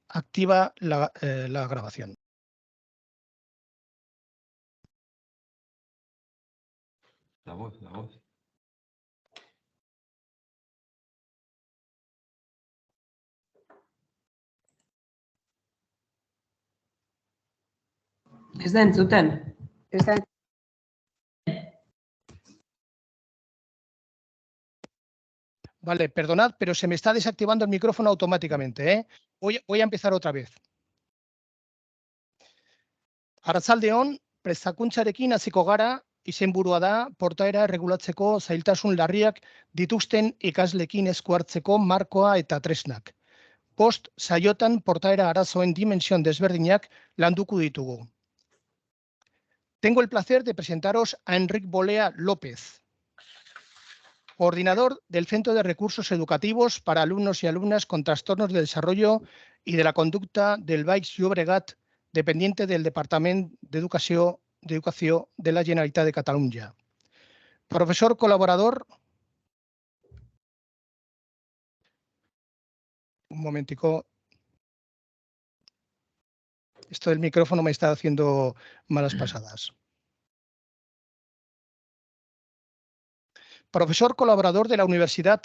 activa la grabación. La voz. Ez da entzuten. Vale, perdonad, pero se me está desactivando el micrófono automáticamente, ¿eh? Voy a empezar otra vez. Arratsaldeon, prestakuntzarekin hasiko gara, izenburua da portaera erregulatzeko zailtasun larriak dituzten ikasleekin esku hartzeko markoa eta tresnak. Bost saiotan portaera arazoen dimensión desberdinak landuko ditugu. Tengo el placer de presentaros a Enric Bolea López, coordinador del Centro de Recursos Educativos para Alumnos y Alumnas con Trastornos de Desarrollo y de la Conducta del Baix Llobregat, dependiente del Departamento de Educación de la Generalitat de Catalunya. Profesor colaborador. Un momentico. Esto del micrófono me está haciendo malas pasadas. Profesor colaborador de la Universidad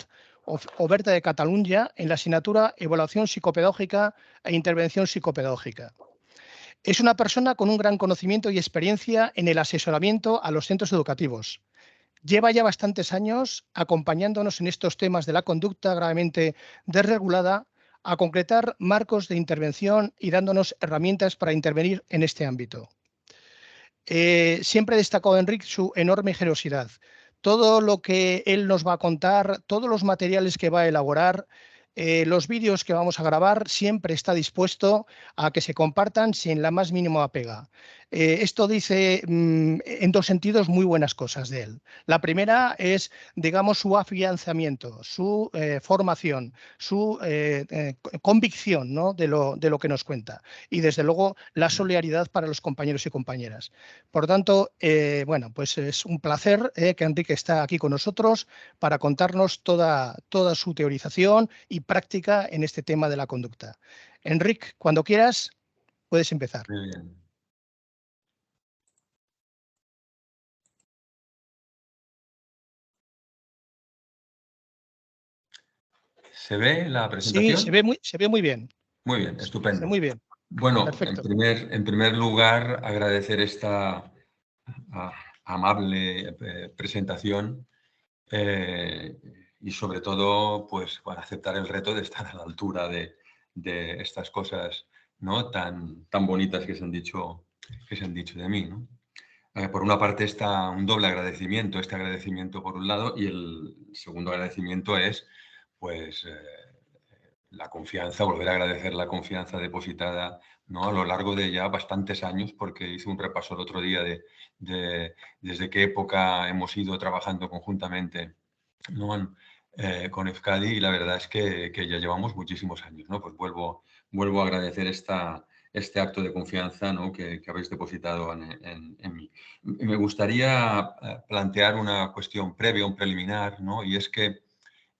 Oberta de Catalunya en la asignatura Evaluación Psicopedagógica e Intervención Psicopedagógica. Es una persona con un gran conocimiento y experiencia en el asesoramiento a los centros educativos. Lleva ya bastantes años acompañándonos en estos temas de la conducta gravemente desregulada a concretar marcos de intervención y dándonos herramientas para intervenir en este ámbito. Siempre destacó Enric su enorme generosidad. Todo lo que él nos va a contar, todos los materiales que va a elaborar, los vídeos que vamos a grabar, siempre está dispuesto a que se compartan sin la más mínima pega. Esto dice en dos sentidos muy buenas cosas de él. La primera es, digamos, su afianzamiento, su formación, su convicción, ¿no?, de lo que nos cuenta. Y desde luego la solidaridad para los compañeros y compañeras. Por tanto, bueno, pues es un placer que Enrique está aquí con nosotros para contarnos toda su teorización y práctica en este tema de la conducta. Enric, cuando quieras, puedes empezar. Muy bien. ¿Se ve la presentación? Sí, se ve muy bien. Muy bien, estupendo. Muy bien. Bueno, Perfecto. en primer lugar, agradecer esta amable presentación y sobre todo, pues, para aceptar el reto de estar a la altura de estas cosas, ¿no?, tan bonitas que se han dicho de mí, ¿no? Por una parte está un doble agradecimiento, este agradecimiento por un lado, y el segundo agradecimiento es, pues, la confianza, volver a agradecer la confianza depositada, ¿no?, a lo largo de ya bastantes años, porque hice un repaso el otro día de desde qué época hemos ido trabajando conjuntamente, ¿no?, con Euskadi, y la verdad es que ya llevamos muchísimos años, ¿no? Pues vuelvo a agradecer este acto de confianza, ¿no?, que habéis depositado en mí. Me gustaría plantear una cuestión previa, un preliminar, ¿no? Y es que,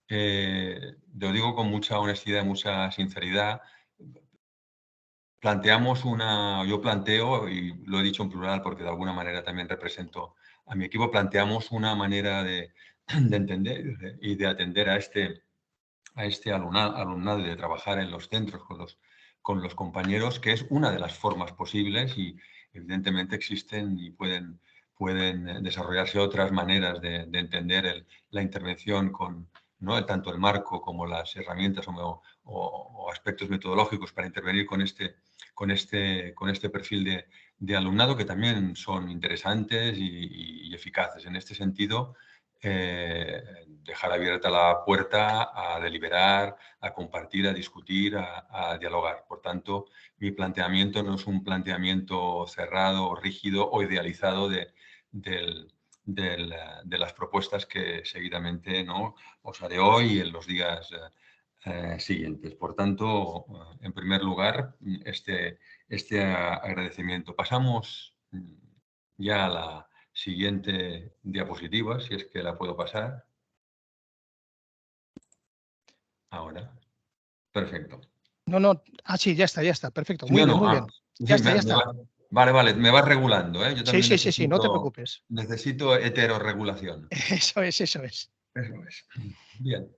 lo digo con mucha honestidad y mucha sinceridad, yo planteo, y lo he dicho en plural porque de alguna manera también represento a mi equipo, planteamos una manera de entender y de atender a este alumnado y de trabajar en los centros con los compañeros, que es una de las formas posibles, y evidentemente existen y pueden desarrollarse otras maneras de entender la intervención ¿no?, tanto el marco como las herramientas o aspectos metodológicos para intervenir con este perfil de alumnado, que también son interesantes y eficaces. En este sentido, dejar abierta la puerta a deliberar, a compartir, a discutir, a dialogar. Por tanto, mi planteamiento no es un planteamiento cerrado, rígido o idealizado de las propuestas que seguidamente, ¿no?, os haré hoy y en los días siguientes. Por tanto, en primer lugar, este agradecimiento. Pasamos ya a la siguiente diapositiva, si es que la puedo pasar. Ahora. Perfecto. No. Ah, sí, ya está. Perfecto. ¿Sí Muy o bien, no? muy Ah, bien. sí, Ya está. Vale, me vas regulando, ¿eh? Yo Sí, también sí, no te preocupes. necesito heterorregulación. Eso es. Eso es. Bien.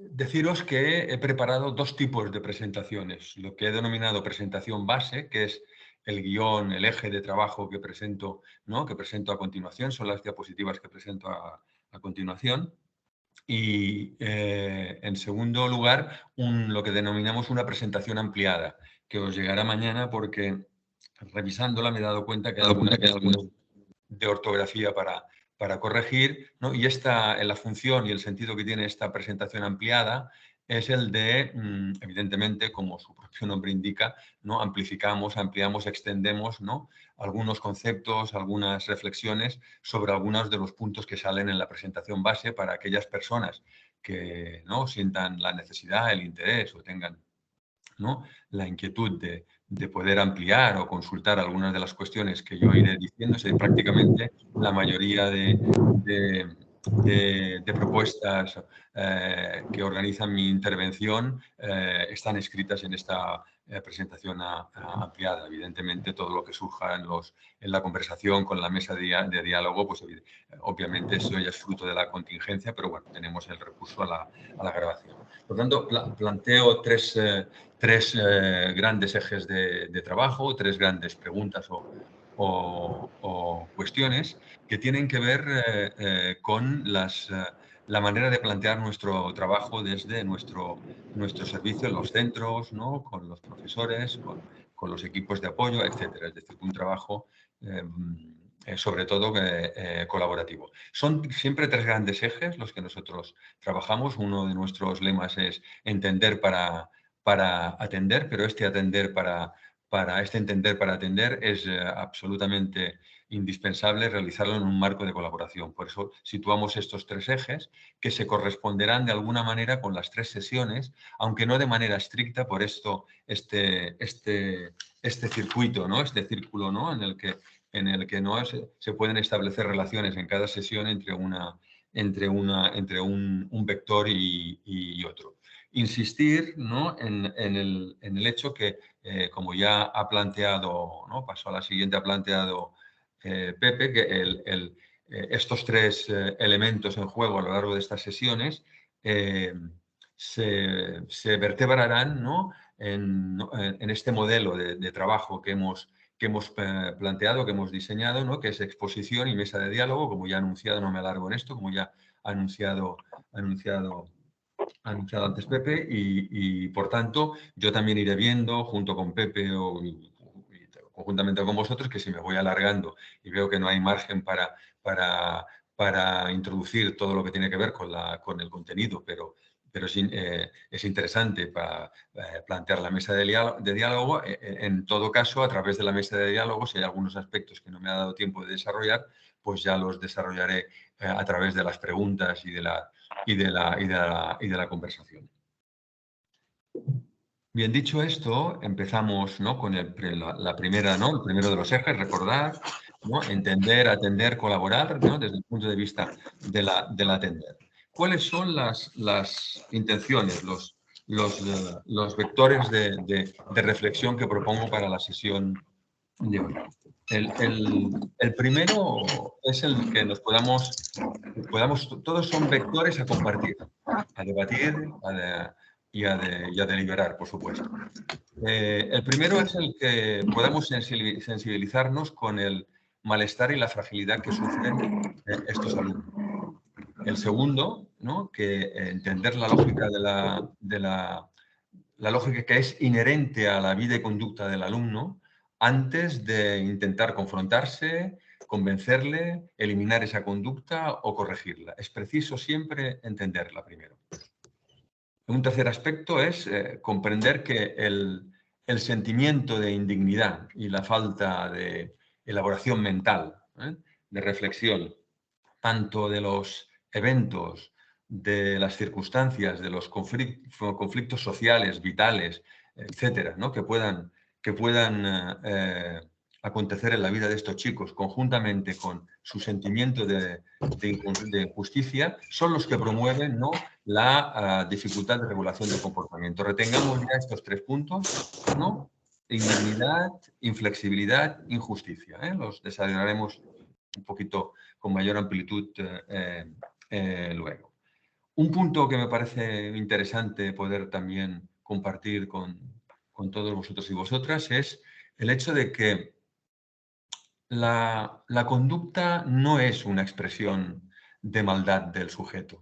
Deciros que he preparado dos tipos de presentaciones. Lo que he denominado presentación base, que es el guión, el eje de trabajo que presento, ¿no? Que presento a continuación, son las diapositivas que presento a continuación. Y en segundo lugar, lo que denominamos una presentación ampliada, que os llegará mañana porque revisándola me he dado cuenta que hay algunas cuestiones de ortografía para corregir, ¿no? Y en la función y el sentido que tiene esta presentación ampliada es el de, evidentemente, como su propio nombre indica, ¿no? Ampliamos, extendemos, ¿no? Algunos conceptos, algunas reflexiones sobre algunos de los puntos que salen en la presentación base para aquellas personas que, ¿no? sientan la necesidad, el interés o tengan, ¿no? la inquietud de poder ampliar o consultar algunas de las cuestiones que yo iré diciendo. Prácticamente la mayoría de propuestas que organizan mi intervención están escritas en esta presentación ampliada. Evidentemente, todo lo que surja en la conversación con la mesa de diálogo, pues obviamente eso ya es fruto de la contingencia, pero bueno, tenemos el recurso a la grabación. Por tanto, planteo tres grandes ejes de trabajo, tres grandes preguntas o cuestiones que tienen que ver con la manera de plantear nuestro trabajo desde nuestro servicio en los centros, ¿no? Con los profesores, con los equipos de apoyo, etcétera. Es decir, un trabajo sobre todo colaborativo. Son siempre tres grandes ejes los que nosotros trabajamos. Uno de nuestros lemas es entender para atender, pero este entender para atender es absolutamente indispensable realizarlo en un marco de colaboración. Por eso situamos estos tres ejes que se corresponderán de alguna manera con las tres sesiones, aunque no de manera estricta. Por esto este circuito, ¿no? Este círculo, ¿no? en el que ¿no? se pueden establecer relaciones en cada sesión entre un vector y otro. Insistir, ¿no? en el hecho que, como ya ha planteado, ¿no? Paso a la siguiente, ha planteado Pepe, que estos tres elementos en juego a lo largo de estas sesiones se vertebrarán, ¿no? en este modelo de trabajo que hemos planteado, que hemos diseñado, ¿no? Que es exposición y mesa de diálogo, como ya ha anunciado, no me alargo en esto, como ya ha anunciado antes Pepe, y por tanto yo también iré viendo junto con Pepe o conjuntamente con vosotros, que si me voy alargando y veo que no hay margen para introducir todo lo que tiene que ver con el contenido, pero es interesante para plantear la mesa de diálogo. En todo caso, a través de la mesa de diálogo, si hay algunos aspectos que no me ha dado tiempo de desarrollar, pues ya los desarrollaré a través de las preguntas y de la conversación. Bien, dicho esto, empezamos, ¿no? con la primera, ¿no? El primero de los ejes, recordar, ¿no? Entender, atender, colaborar, ¿no? Desde el punto de vista del atender. ¿Cuáles son las intenciones, los vectores de reflexión que propongo para la sesión de hoy? El primero es el que todos son vectores a compartir, a debatir y a deliberar, por supuesto. El primero es el que podamos sensibilizarnos con el malestar y la fragilidad que sufren estos alumnos. El segundo, ¿no? Que entender la lógica la lógica que es inherente a la vida y conducta del alumno antes de intentar confrontarse, convencerle, eliminar esa conducta o corregirla. Es preciso siempre entenderla primero. Un tercer aspecto es comprender que el sentimiento de indignidad y la falta de elaboración mental, de reflexión, tanto de los eventos, de las circunstancias, de los conflictos sociales, vitales, etcétera, ¿no? que puedan acontecer en la vida de estos chicos, conjuntamente con su sentimiento de injusticia, son los que promueven, ¿no?, la dificultad de regulación del comportamiento. Retengamos ya estos 3 puntos, ¿no? Indignidad, inflexibilidad, injusticia, ¿eh? Los desarrollaremos un poquito con mayor amplitud luego. Un punto que me parece interesante poder también compartir con todos vosotros y vosotras es el hecho de que la conducta no es una expresión de maldad del sujeto.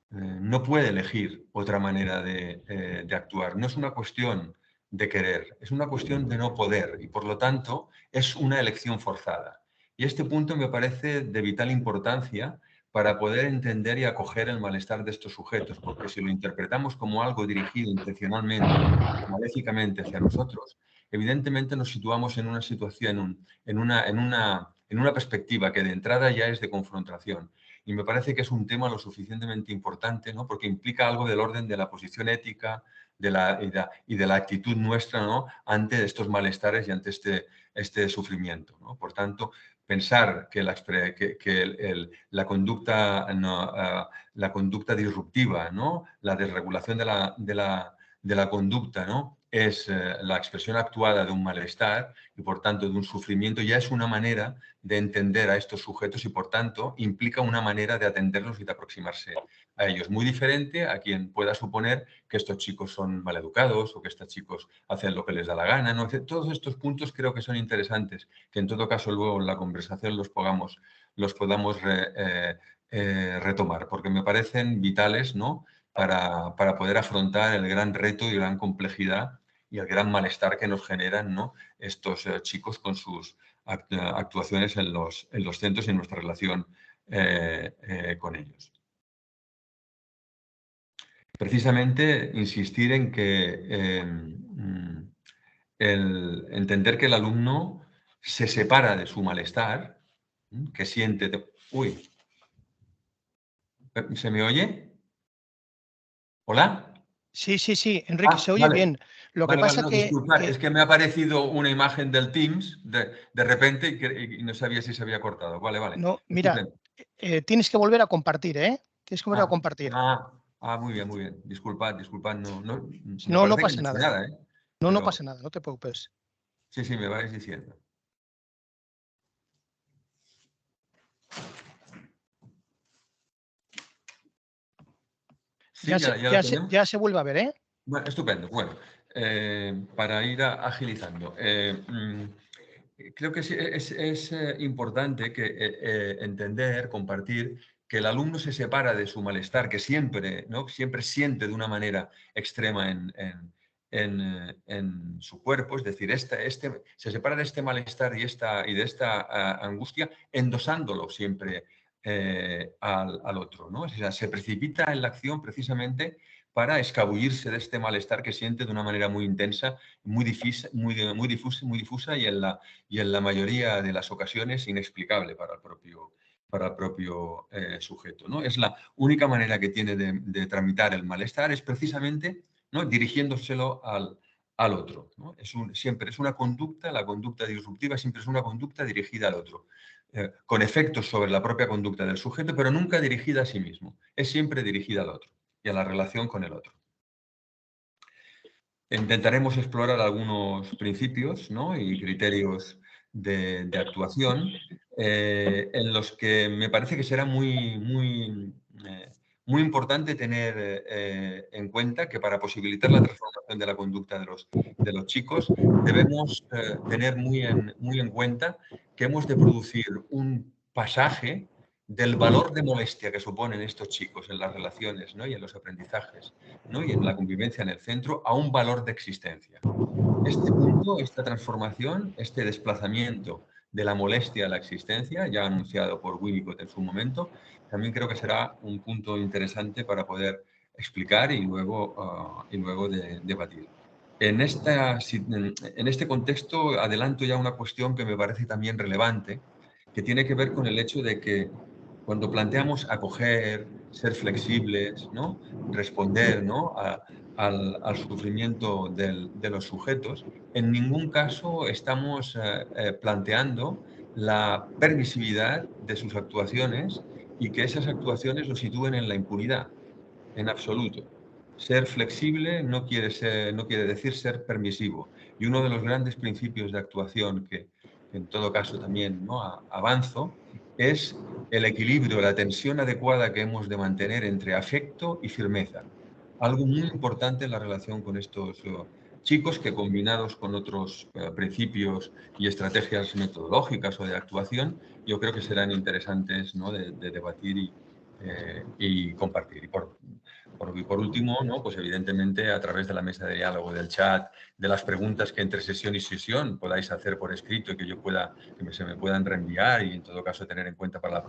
No puede elegir otra manera de actuar. No es una cuestión de querer, es una cuestión de no poder y, por lo tanto, es una elección forzada. Y este punto me parece de vital importancia para poder entender y acoger el malestar de estos sujetos, porque si lo interpretamos como algo dirigido intencionalmente, maléficamente hacia nosotros, evidentemente nos situamos en una situación, en una perspectiva que de entrada ya es de confrontación. Y me parece que es un tema lo suficientemente importante, ¿no?, porque implica algo del orden de la posición ética y de la actitud nuestra, ¿no?, ante estos malestares y ante este sufrimiento, ¿no? Por tanto, pensar que la conducta disruptiva, ¿no?, la desregulación de la conducta, ¿no?, es la expresión actuada de un malestar y, por tanto, de un sufrimiento, ya es una manera de entender a estos sujetos y, por tanto, implica una manera de atenderlos y de aproximarse a ellos. Muy diferente a quien pueda suponer que estos chicos son maleducados o que estos chicos hacen lo que les da la gana, ¿no? Todos estos puntos creo que son interesantes, que en todo caso luego en la conversación los podamos retomar, porque me parecen vitales, ¿no?, para poder afrontar el gran reto y la gran complejidad y el gran malestar que nos generan, ¿no?, estos chicos con sus actuaciones en los centros y en nuestra relación con ellos. Precisamente insistir en que el entender que el alumno se separa de su malestar, que siente... Uy, ¿se me oye? ¿Hola? Sí, sí, sí, Enrique, se oye Vale. bien. Lo que Vale, pasa no, que disculpad, es que me ha aparecido una imagen del Teams de repente y no sabía si se había cortado. Vale, vale. no, mira, Estupendo. tienes que volver a compartir, ¿eh? Tienes que volver a compartir. Muy bien, muy bien. Disculpad, no, se me No, no parece que no pasa he hecho nada. nada, ¿eh? No, no Pero pasa nada, no te preocupes. sí, me vais diciendo. Sí, ya lo tenemos. Ya se vuelve a ver, ¿eh? Bueno, estupendo. Bueno, para ir agilizando. Creo que es importante entender, compartir, que el alumno se separa de su malestar, que siempre, ¿no?, siempre siente de una manera extrema en su cuerpo, es decir, se separa de este malestar y de esta angustia, endosándolo siempre al otro, ¿no? O sea, se precipita en la acción precisamente para escabullirse de este malestar que siente de una manera muy intensa, muy difusa y en la mayoría de las ocasiones inexplicable para el propio sujeto, ¿no? Es la única manera que tiene de tramitar el malestar, es precisamente, ¿no?, dirigiéndoselo al otro, ¿no? Siempre es una conducta, la conducta disruptiva siempre es una conducta dirigida al otro, con efectos sobre la propia conducta del sujeto, pero nunca dirigida a sí mismo, es siempre dirigida al otro y a la relación con el otro. Intentaremos explorar algunos principios, ¿no?, y criterios de actuación en los que me parece que será muy importante tener en cuenta que para posibilitar la transformación de la conducta de los chicos debemos tener muy en cuenta que hemos de producir un pasaje del valor de molestia que suponen estos chicos en las relaciones, ¿no?, y en los aprendizajes, ¿no?, y en la convivencia en el centro, a un valor de existencia. Este punto, esta transformación, este desplazamiento de la molestia a la existencia, ya anunciado por Winnicott en su momento, también creo que será un punto interesante para poder explicar y luego debatir. En este contexto adelanto ya una cuestión que me parece también relevante, que tiene que ver con el hecho de que cuando planteamos acoger, ser flexibles, ¿no?, responder, ¿no?, al sufrimiento de los sujetos, en ningún caso estamos planteando la permisividad de sus actuaciones y que esas actuaciones lo sitúen en la impunidad, en absoluto. Ser flexible no quiere decir ser permisivo. Y uno de los grandes principios de actuación que en todo caso también, ¿no?, avanzo, es el equilibrio, la tensión adecuada que hemos de mantener entre afecto y firmeza. Algo muy importante en la relación con estos chicos que, combinados con otros principios y estrategias metodológicas o de actuación, yo creo que serán interesantes, ¿no?, de debatir y compartir. Y por último, ¿no?, pues evidentemente a través de la mesa de diálogo, del chat, de las preguntas que entre sesión y sesión podáis hacer por escrito y que se me puedan reenviar y en todo caso tener en cuenta para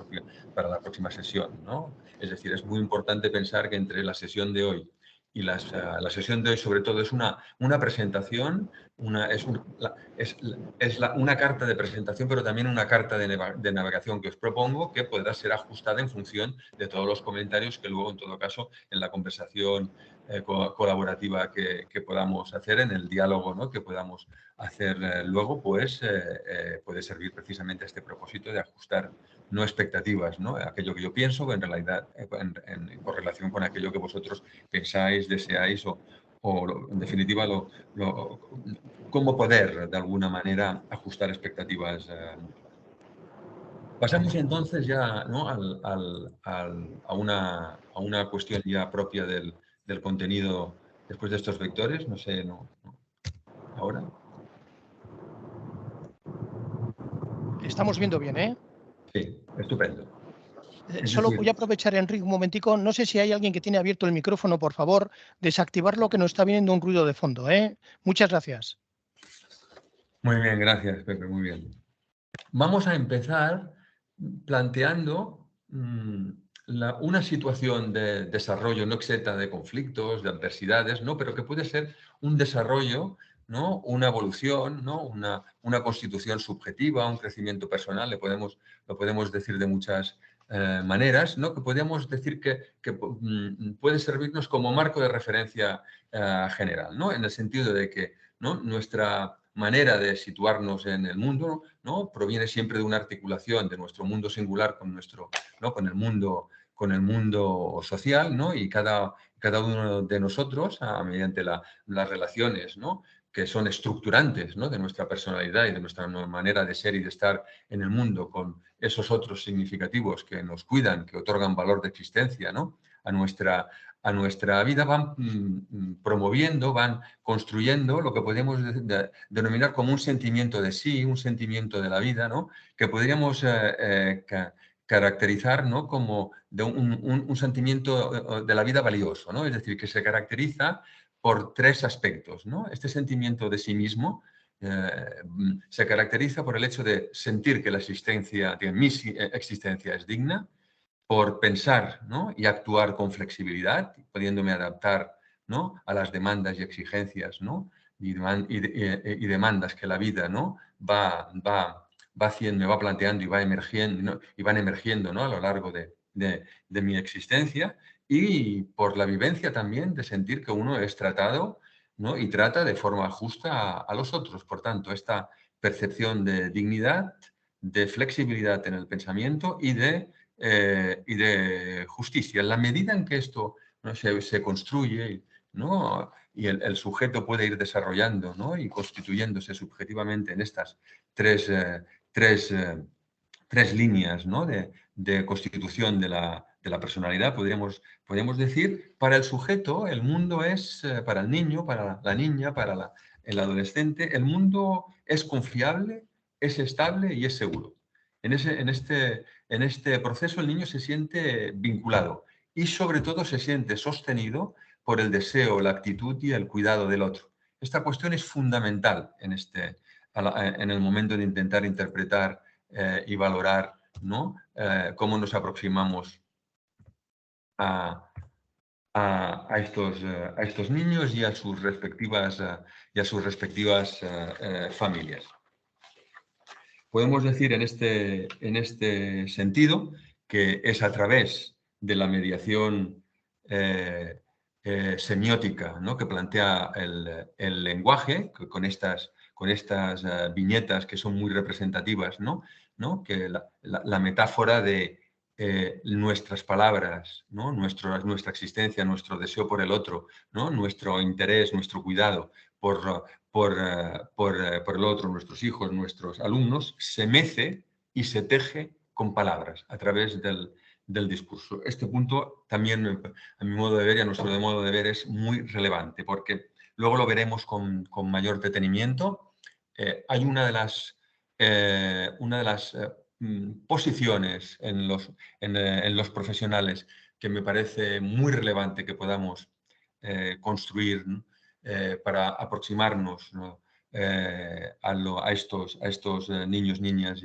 la próxima sesión, ¿no? Es decir, es muy importante pensar que entre la sesión de hoy y la sesión de hoy, sobre todo, es una presentación, una carta de presentación, pero también una carta de navegación que os propongo, que podrá ser ajustada en función de todos los comentarios que luego, en todo caso, en la conversación colaborativa que podamos hacer, en el diálogo, ¿no?, que podamos hacer luego, pues puede servir precisamente a este propósito de ajustar no expectativas, ¿no?, aquello que yo pienso en realidad en correlación con aquello que vosotros pensáis, deseáis o en definitiva cómo poder de alguna manera ajustar expectativas. Pasamos entonces ya, ¿no?, a una cuestión ya propia del contenido después de estos vectores. No sé, ahora. Estamos viendo bien, ¿eh? Sí, estupendo. Solo voy a aprovechar, Enrique, un momentico. No sé si hay alguien que tiene abierto el micrófono, por favor, desactivarlo, que nos está viniendo un ruido de fondo, ¿eh? Muchas gracias. Muy bien, gracias, Pepe, muy bien. Vamos a empezar planteando una situación de desarrollo no exenta de conflictos, de adversidades, ¿no?, pero que puede ser un desarrollo, ¿no?, una evolución, ¿no?, una constitución subjetiva, un crecimiento personal, lo podemos decir de muchas maneras, ¿no?, que podríamos decir que puede servirnos como marco de referencia general, ¿no?, en el sentido de que, ¿no?, nuestra manera de situarnos en el mundo, ¿no?, proviene siempre de una articulación de nuestro mundo singular con el mundo social, ¿no?, y cada uno de nosotros, mediante las relaciones, ¿no?, que son estructurantes, ¿no?, de nuestra personalidad y de nuestra manera de ser y de estar en el mundo, con esos otros significativos que nos cuidan, que otorgan valor de existencia, ¿no?, a nuestra vida, van promoviendo, van construyendo lo que podemos denominar como un sentimiento de sí, un sentimiento de la vida, ¿no?, que podríamos caracterizar, ¿no?, como de un sentimiento de la vida valioso, ¿no?, es decir, que se caracteriza por tres aspectos, ¿no? Este sentimiento de sí mismo se caracteriza por el hecho de sentir que mi existencia es digna, por pensar, ¿no?, y actuar con flexibilidad, pudiéndome adaptar, ¿no?, a las demandas y exigencias, ¿no?, y demandas que la vida, ¿no?, me va planteando y va emergiendo, ¿no?, y van emergiendo, ¿no?, a lo largo de mi existencia, y por la vivencia también de sentir que uno es tratado, ¿no?, y trata de forma justa a los otros. Por tanto, esta percepción de dignidad, de flexibilidad en el pensamiento y de justicia. En la medida en que esto, ¿no?, se construye, ¿no?, y el sujeto puede ir desarrollando, ¿no?, y constituyéndose subjetivamente en estas tres líneas, ¿no?, de constitución de la personalidad, podríamos decir, para el sujeto el mundo es, para el niño, para la niña, para el adolescente, el mundo es confiable, es estable y es seguro. En este proceso el niño se siente vinculado y sobre todo se siente sostenido por el deseo, la actitud y el cuidado del otro. Esta cuestión es fundamental en el momento de intentar interpretar y valorar, ¿no?, cómo nos aproximamos a estos niños y a sus respectivas familias. Podemos decir en este sentido que es a través de la mediación semiótica, ¿no?, que plantea el lenguaje, con estas viñetas que son muy representativas, ¿no? Que la metáfora de nuestras palabras, ¿no?, nuestra existencia, nuestro deseo por el otro, ¿no?, nuestro interés, nuestro cuidado por el otro, nuestros hijos, nuestros alumnos, se mece y se teje con palabras a través del discurso. Este punto también, a mi modo de ver y a nuestro modo de ver, es muy relevante, porque luego lo veremos con mayor detenimiento. Hay una de las posiciones en los profesionales que me parece muy relevante que podamos construir, ¿no?, para aproximarnos, ¿no?, a estos niños, niñas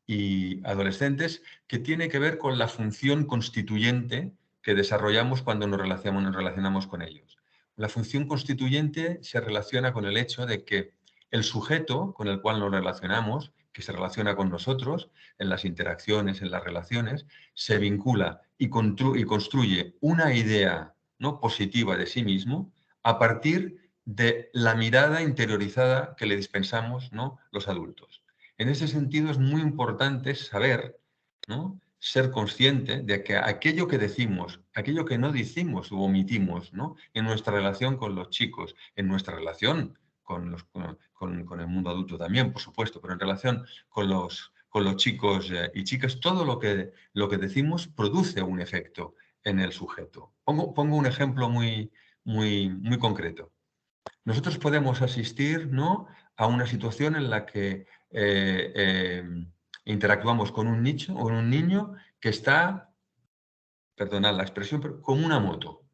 y adolescentes, que tiene que ver con la función constituyente que desarrollamos cuando nos relacionamos con ellos. La función constituyente se relaciona con el hecho de que el sujeto con el cual nos relacionamos, que se relaciona con nosotros en las interacciones, en las relaciones, se vincula y construye una idea, ¿no?, positiva de sí mismo a partir de la mirada interiorizada que le dispensamos, ¿no?, los adultos. En ese sentido es muy importante saber, ¿no?, ser consciente de que aquello que decimos, aquello que no decimos o omitimos, ¿no?, en nuestra relación con los chicos, en nuestra relación con el mundo adulto también, por supuesto, pero en relación con los chicos y chicas, todo lo que decimos produce un efecto en el sujeto. Pongo un ejemplo muy concreto. Nosotros podemos asistir, ¿no?, a una situación en la que interactuamos con un niño que está, perdonad la expresión, pero con una moto.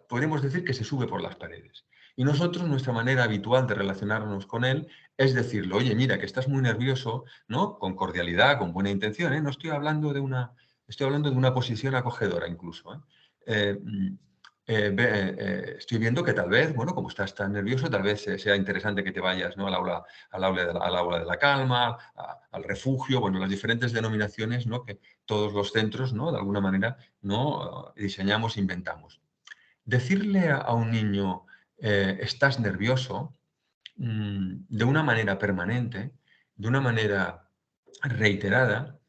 Podemos decir que se sube por las paredes. Y nosotros, nuestra manera habitual de relacionarnos con él es decirle: oye, mira, que estás muy nervioso, ¿no?, con cordialidad, con buena intención, ¿eh? No estoy hablando de una posición acogedora incluso, ¿eh? Estoy viendo que tal vez, bueno, como estás tan nervioso, tal vez sea interesante que te vayas, ¿no?, al aula de la calma, al refugio, bueno, las diferentes denominaciones, ¿no?, que todos los centros, ¿no?, de alguna manera, ¿no?, diseñamos, inventamos. Decirle a un niño estás nervioso, de una manera permanente, de una manera reiterada,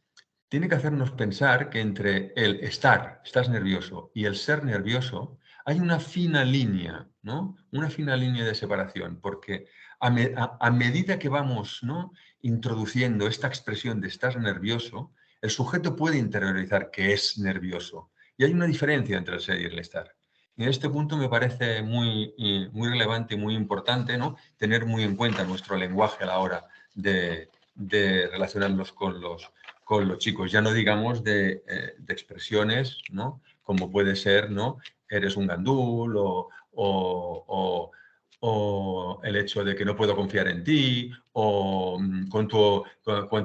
tiene que hacernos pensar que entre el estás nervioso, y el ser nervioso hay una fina línea, ¿no?, una fina línea de separación, porque a medida que vamos, ¿no?, introduciendo esta expresión de estás nervioso, el sujeto puede interiorizar que es nervioso. Y hay una diferencia entre el ser y el estar. Y en este punto me parece muy relevante y muy importante, ¿no?, tener muy en cuenta nuestro lenguaje a la hora de relacionarnos con los chicos. Ya no digamos de expresiones, ¿no?, como puede ser, ¿no?, eres un gandul o el hecho de que no puedo confiar en ti, o con tu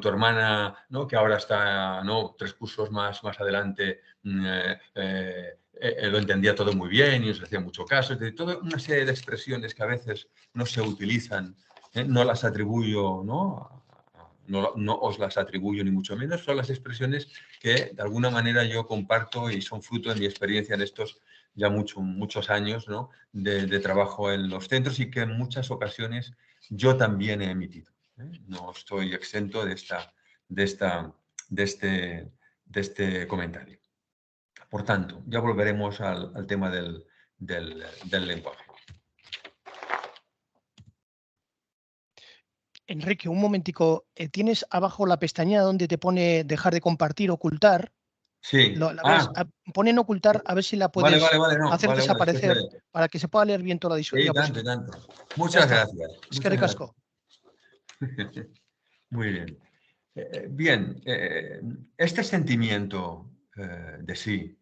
hermana, ¿no?, que ahora está, ¿no?, 3 cursos más adelante, lo entendía todo muy bien y os hacía mucho caso. Es decir, toda una serie de expresiones que a veces no se utilizan, no las atribuyo, ¿no?, no os las atribuyo ni mucho menos, son las expresiones que de alguna manera yo comparto y son fruto de mi experiencia en estos ya muchos años, ¿no?, de trabajo en los centros, y que en muchas ocasiones yo también he emitido, ¿eh? No estoy exento de este comentario. Por tanto, ya volveremos al tema del lenguaje. Enrique, un momentico. ¿Tienes abajo la pestaña donde te pone dejar de compartir, ocultar? Sí. ¿La ves? Pone en ocultar, a ver si la Vale, puedes no. hacer Vale, es que desaparecer para que se pueda leer bien toda la sí, tanto. diapositiva. Ya Muchas está. gracias. Es que ricasco. Muy bien. Bien, este sentimiento de sí,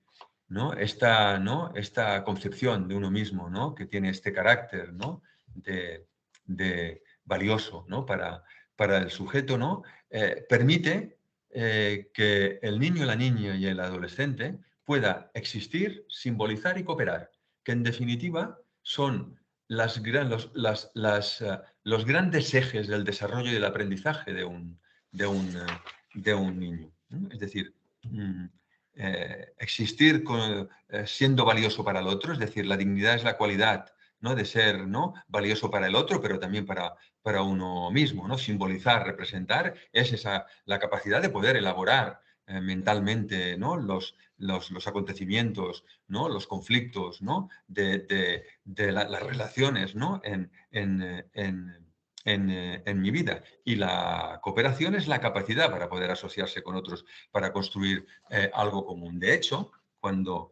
¿no?, esta concepción de uno mismo, ¿no?, que tiene este carácter, ¿no?, de valioso, ¿no?, para el sujeto, ¿no?, permite que el niño, la niña y el adolescente pueda existir, simbolizar y cooperar, que en definitiva son los grandes ejes del desarrollo y del aprendizaje de un niño, ¿no? Es decir, existir siendo valioso para el otro, es decir, la dignidad es la cualidad, ¿no?, de ser, ¿no?, valioso para el otro, pero también para uno mismo, ¿no? Simbolizar, representar, es la capacidad de poder elaborar mentalmente, ¿no?, los acontecimientos, ¿no?, los conflictos, ¿no?, de las relaciones, ¿no?, en mi vida. Y la cooperación es la capacidad para poder asociarse con otros, para construir algo común. De hecho, cuando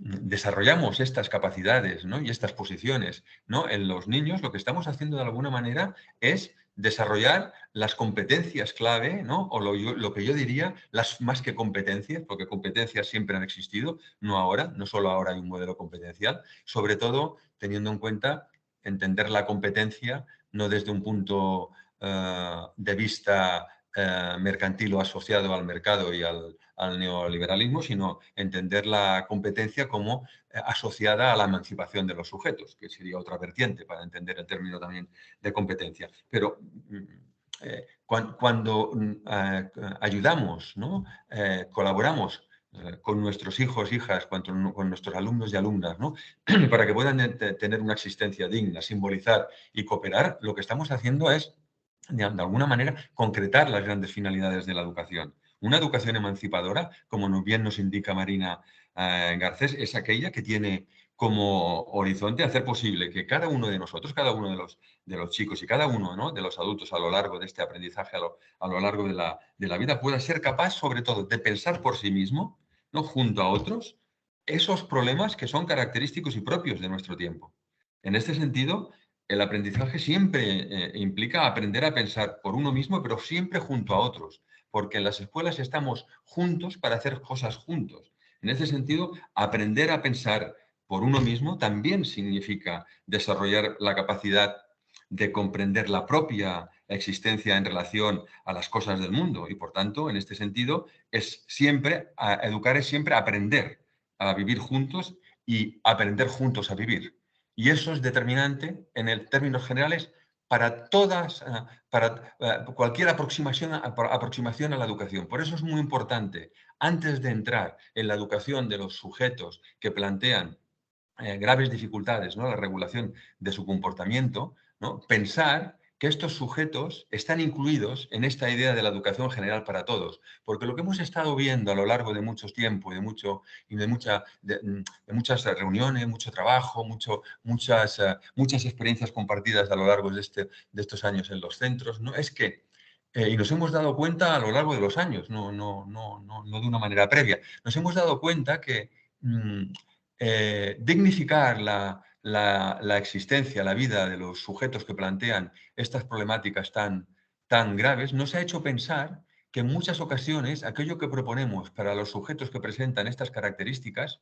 desarrollamos estas capacidades, ¿no?, y estas posiciones, ¿no?, en los niños, lo que estamos haciendo de alguna manera es desarrollar las competencias clave, ¿no?, o lo que yo diría, las más que competencias, porque competencias siempre han existido, no ahora, no solo ahora hay un modelo competencial, sobre todo teniendo en cuenta entender la competencia no desde un punto de vista mercantil o asociado al mercado y al neoliberalismo, sino entender la competencia como asociada a la emancipación de los sujetos, que sería otra vertiente para entender el término también de competencia. Pero cuando ayudamos, ¿no?, colaboramos con nuestros hijos, hijas, con nuestros alumnos y alumnas, ¿no?, para que puedan tener una existencia digna, simbolizar y cooperar, lo que estamos haciendo es, de alguna manera, concretar las grandes finalidades de la educación. Una educación emancipadora, como bien nos indica Marina Garcés, es aquella que tiene como horizonte hacer posible que cada uno de nosotros, cada uno de los chicos y cada uno, ¿no?, de los adultos a lo largo de este aprendizaje, a lo largo de la vida, pueda ser capaz, sobre todo, de pensar por sí mismo, ¿no?, junto a otros, esos problemas que son característicos y propios de nuestro tiempo. En este sentido, el aprendizaje siempre implica aprender a pensar por uno mismo, pero siempre junto a otros, porque en las escuelas estamos juntos para hacer cosas juntos. En ese sentido, aprender a pensar por uno mismo también significa desarrollar la capacidad de comprender la propia existencia en relación a las cosas del mundo y, por tanto, en este sentido, educar es siempre aprender a vivir juntos y aprender juntos a vivir. Y eso es determinante, en términos generales, para cualquier aproximación a la educación. Por eso es muy importante, antes de entrar en la educación de los sujetos que plantean graves dificultades, ¿no?, la regulación de su comportamiento, ¿no?, pensar que estos sujetos están incluidos en esta idea de la educación general para todos. Porque lo que hemos estado viendo a lo largo de mucho tiempo y de muchas reuniones, mucho trabajo, muchas experiencias compartidas a lo largo de estos años en los centros, ¿no?, es que, y nos hemos dado cuenta a lo largo de los años, no de una manera previa, nos hemos dado cuenta que dignificar la existencia, la vida de los sujetos que plantean estas problemáticas tan graves, nos ha hecho pensar que en muchas ocasiones aquello que proponemos para los sujetos que presentan estas características,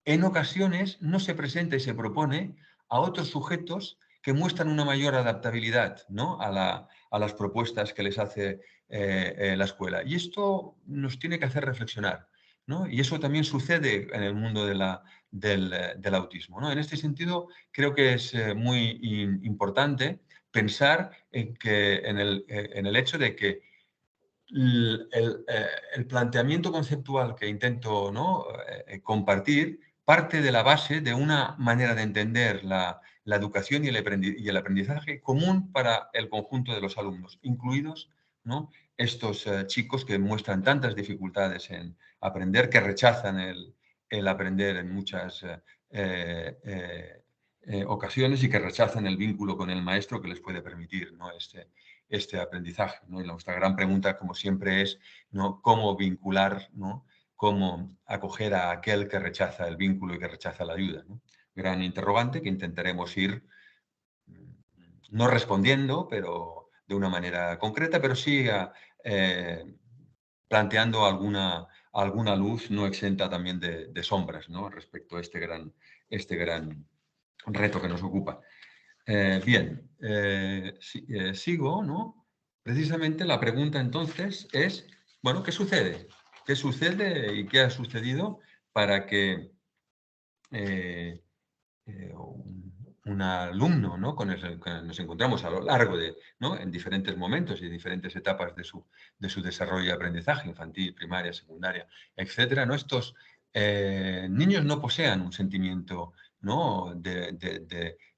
en ocasiones no se presenta y se propone a otros sujetos que muestran una mayor adaptabilidad, ¿no?, a las propuestas que les hace la escuela. Y esto nos tiene que hacer reflexionar, ¿no? Y eso también sucede en el mundo del autismo, ¿no? En este sentido, creo que es muy importante pensar en el hecho de que el planteamiento conceptual que intento, ¿no?, compartir parte de la base de una manera de entender la educación y el aprendizaje común para el conjunto de los alumnos, incluidos, ¿no?, estos chicos que muestran tantas dificultades en aprender, que rechazan el aprender en muchas ocasiones y que rechazan el vínculo con el maestro que les puede permitir, ¿no?, este aprendizaje, ¿no? Y nuestra gran pregunta, como siempre, es, ¿no?, cómo vincular, ¿no?, cómo acoger a aquel que rechaza el vínculo y que rechaza la ayuda, ¿no? Gran interrogante que intentaremos ir no respondiendo, pero de una manera concreta, pero sí planteando alguna luz no exenta también de sombras, ¿no?, respecto a este gran reto que nos ocupa. Bien, sigo, ¿no? Precisamente la pregunta entonces es, bueno, ¿qué sucede? ¿Qué sucede y qué ha sucedido para que alumno, ¿no?, con el que nos encontramos a lo largo de, ¿no?, en diferentes momentos y diferentes etapas de su desarrollo y aprendizaje, infantil, primaria, secundaria, etcétera, ¿no? Estos niños no posean un sentimiento, ¿no?,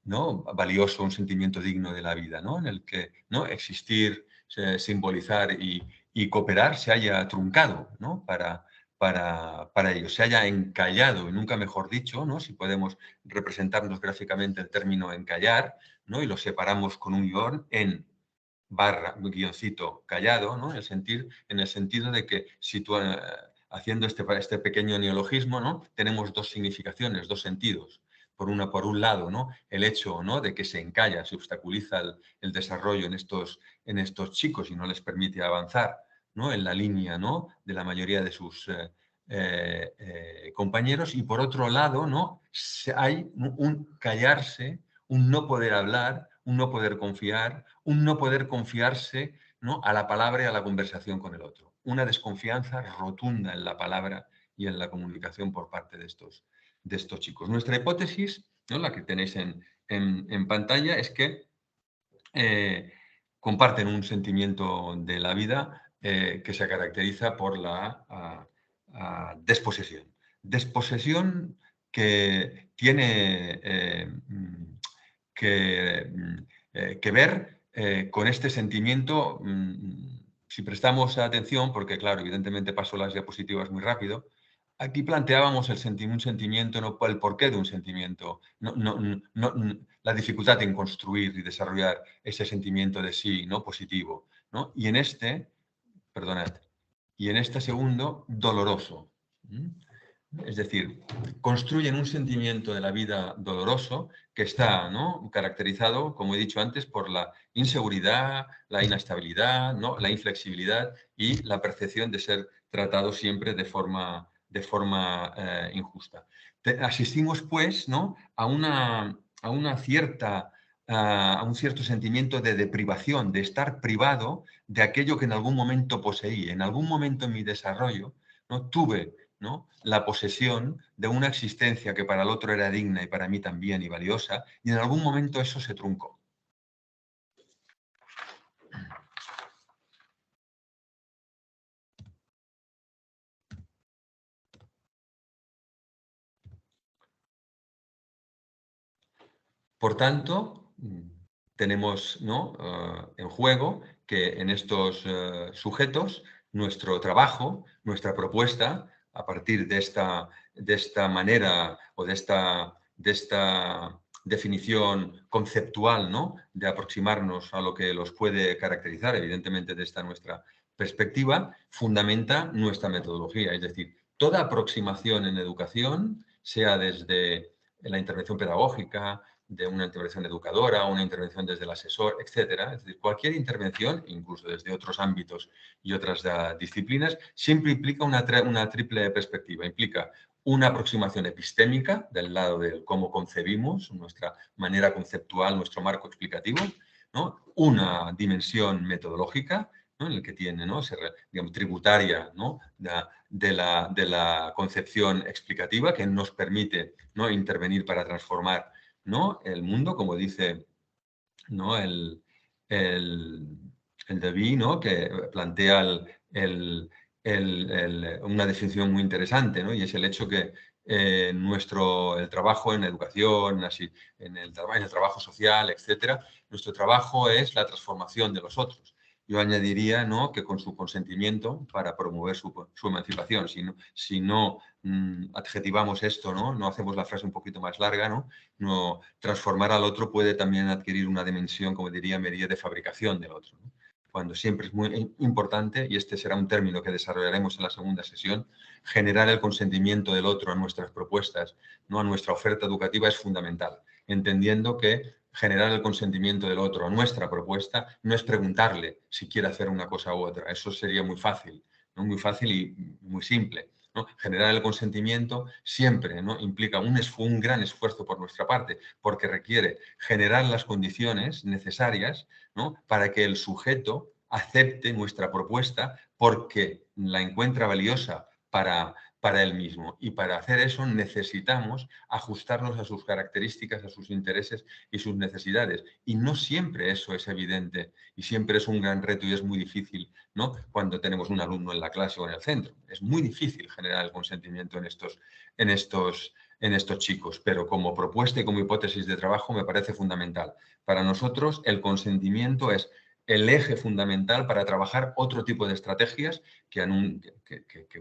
¿no?, valioso, un sentimiento digno de la vida, ¿no?, en el que, ¿no?, existir, simbolizar y cooperar se haya truncado, ¿no?, para ellos, se haya encallado, y nunca mejor dicho, ¿no?, si podemos representarnos gráficamente el término encallar, ¿no?, y lo separamos con un guión en barra, guioncito callado, ¿no?, en el sentido de que haciendo este pequeño neologismo, ¿no?, tenemos dos significaciones, dos sentidos. Por un lado, ¿no?, el hecho, ¿no?, de que se encalla, se obstaculiza el desarrollo en estos chicos y no les permite avanzar, ¿no?, en la línea, ¿no?, de la mayoría de sus compañeros. Y por otro lado, ¿no?, hay un callarse, un no poder hablar, un no poder confiar, un no poder confiarse, ¿no?, a la palabra y a la conversación con el otro. Una desconfianza rotunda en la palabra y en la comunicación por parte de estos chicos. Nuestra hipótesis, ¿no?, la que tenéis en pantalla, es que comparten un sentimiento de la vida que se caracteriza por la desposesión. Desposesión que tiene que ver con este sentimiento, si prestamos atención, porque claro, evidentemente paso las diapositivas muy rápido. Aquí planteábamos un sentimiento, no el porqué de un sentimiento, la dificultad en construir y desarrollar ese sentimiento de sí, ¿no?, positivo, ¿no? Y en este segundo, doloroso. Es decir, construyen un sentimiento de la vida doloroso que está, ¿no?, caracterizado, como he dicho antes, por la inseguridad, la inestabilidad, ¿no?, la inflexibilidad y la percepción de ser tratado siempre de forma injusta. Asistimos, pues, ¿no?, a un cierto sentimiento de deprivación, de estar privado de aquello que en algún momento poseí. En algún momento en mi desarrollo, ¿no?, tuve, ¿no?, la posesión de una existencia que para el otro era digna y para mí también y valiosa, y en algún momento eso se truncó. Por tanto, tenemos, ¿no?, en juego que en estos sujetos nuestro trabajo, nuestra propuesta, a partir de esta manera o de esta definición conceptual, ¿no?, de aproximarnos a lo que los puede caracterizar, evidentemente de esta nuestra perspectiva, fundamenta nuestra metodología. Es decir, toda aproximación en educación, sea desde la intervención pedagógica, de una intervención educadora, una intervención desde el asesor, etcétera. Es decir, cualquier intervención, incluso desde otros ámbitos y otras disciplinas, siempre implica una triple perspectiva. Implica una aproximación epistémica del lado de cómo concebimos, nuestra manera conceptual, nuestro marco explicativo, ¿no?, una dimensión metodológica, ¿no?, en el que tiene, ¿no?, digamos, tributaria, ¿no?, de la concepción explicativa que nos permite, ¿no?, intervenir para transformar, ¿no?, el mundo, como dice, ¿no?, el Debye, ¿no?, que plantea una definición muy interesante, ¿no?, y es el hecho que el trabajo en educación, en el trabajo social, etcétera, nuestro trabajo es la transformación de los otros. Yo añadiría, ¿no?, que con su consentimiento para promover su emancipación. Si no adjetivamos esto, ¿no?, hacemos la frase un poquito más larga, ¿no?, transformar al otro puede también adquirir una dimensión, como diría, medida de fabricación del otro, ¿no?, cuando siempre es muy importante, y este será un término que desarrollaremos en la segunda sesión, generar el consentimiento del otro a nuestras propuestas, ¿no?, a nuestra oferta educativa es fundamental, entendiendo que generar el consentimiento del otro a nuestra propuesta no es preguntarle si quiere hacer una cosa u otra. Eso sería muy fácil, ¿no?, muy fácil y muy simple, ¿no? Generar el consentimiento siempre, ¿no?, implica un gran esfuerzo por nuestra parte, porque requiere generar las condiciones necesarias, ¿no?, para que el sujeto acepte nuestra propuesta porque la encuentra valiosa para para él mismo. Y para hacer eso necesitamos ajustarnos a sus características, a sus intereses y sus necesidades. Y no siempre eso es evidente y siempre es un gran reto y es muy difícil, ¿no? Cuando tenemos un alumno en la clase o en el centro. Es muy difícil generar el consentimiento en estos chicos, pero como propuesta y como hipótesis de trabajo me parece fundamental. Para nosotros el consentimiento es el eje fundamental para trabajar otro tipo de estrategias que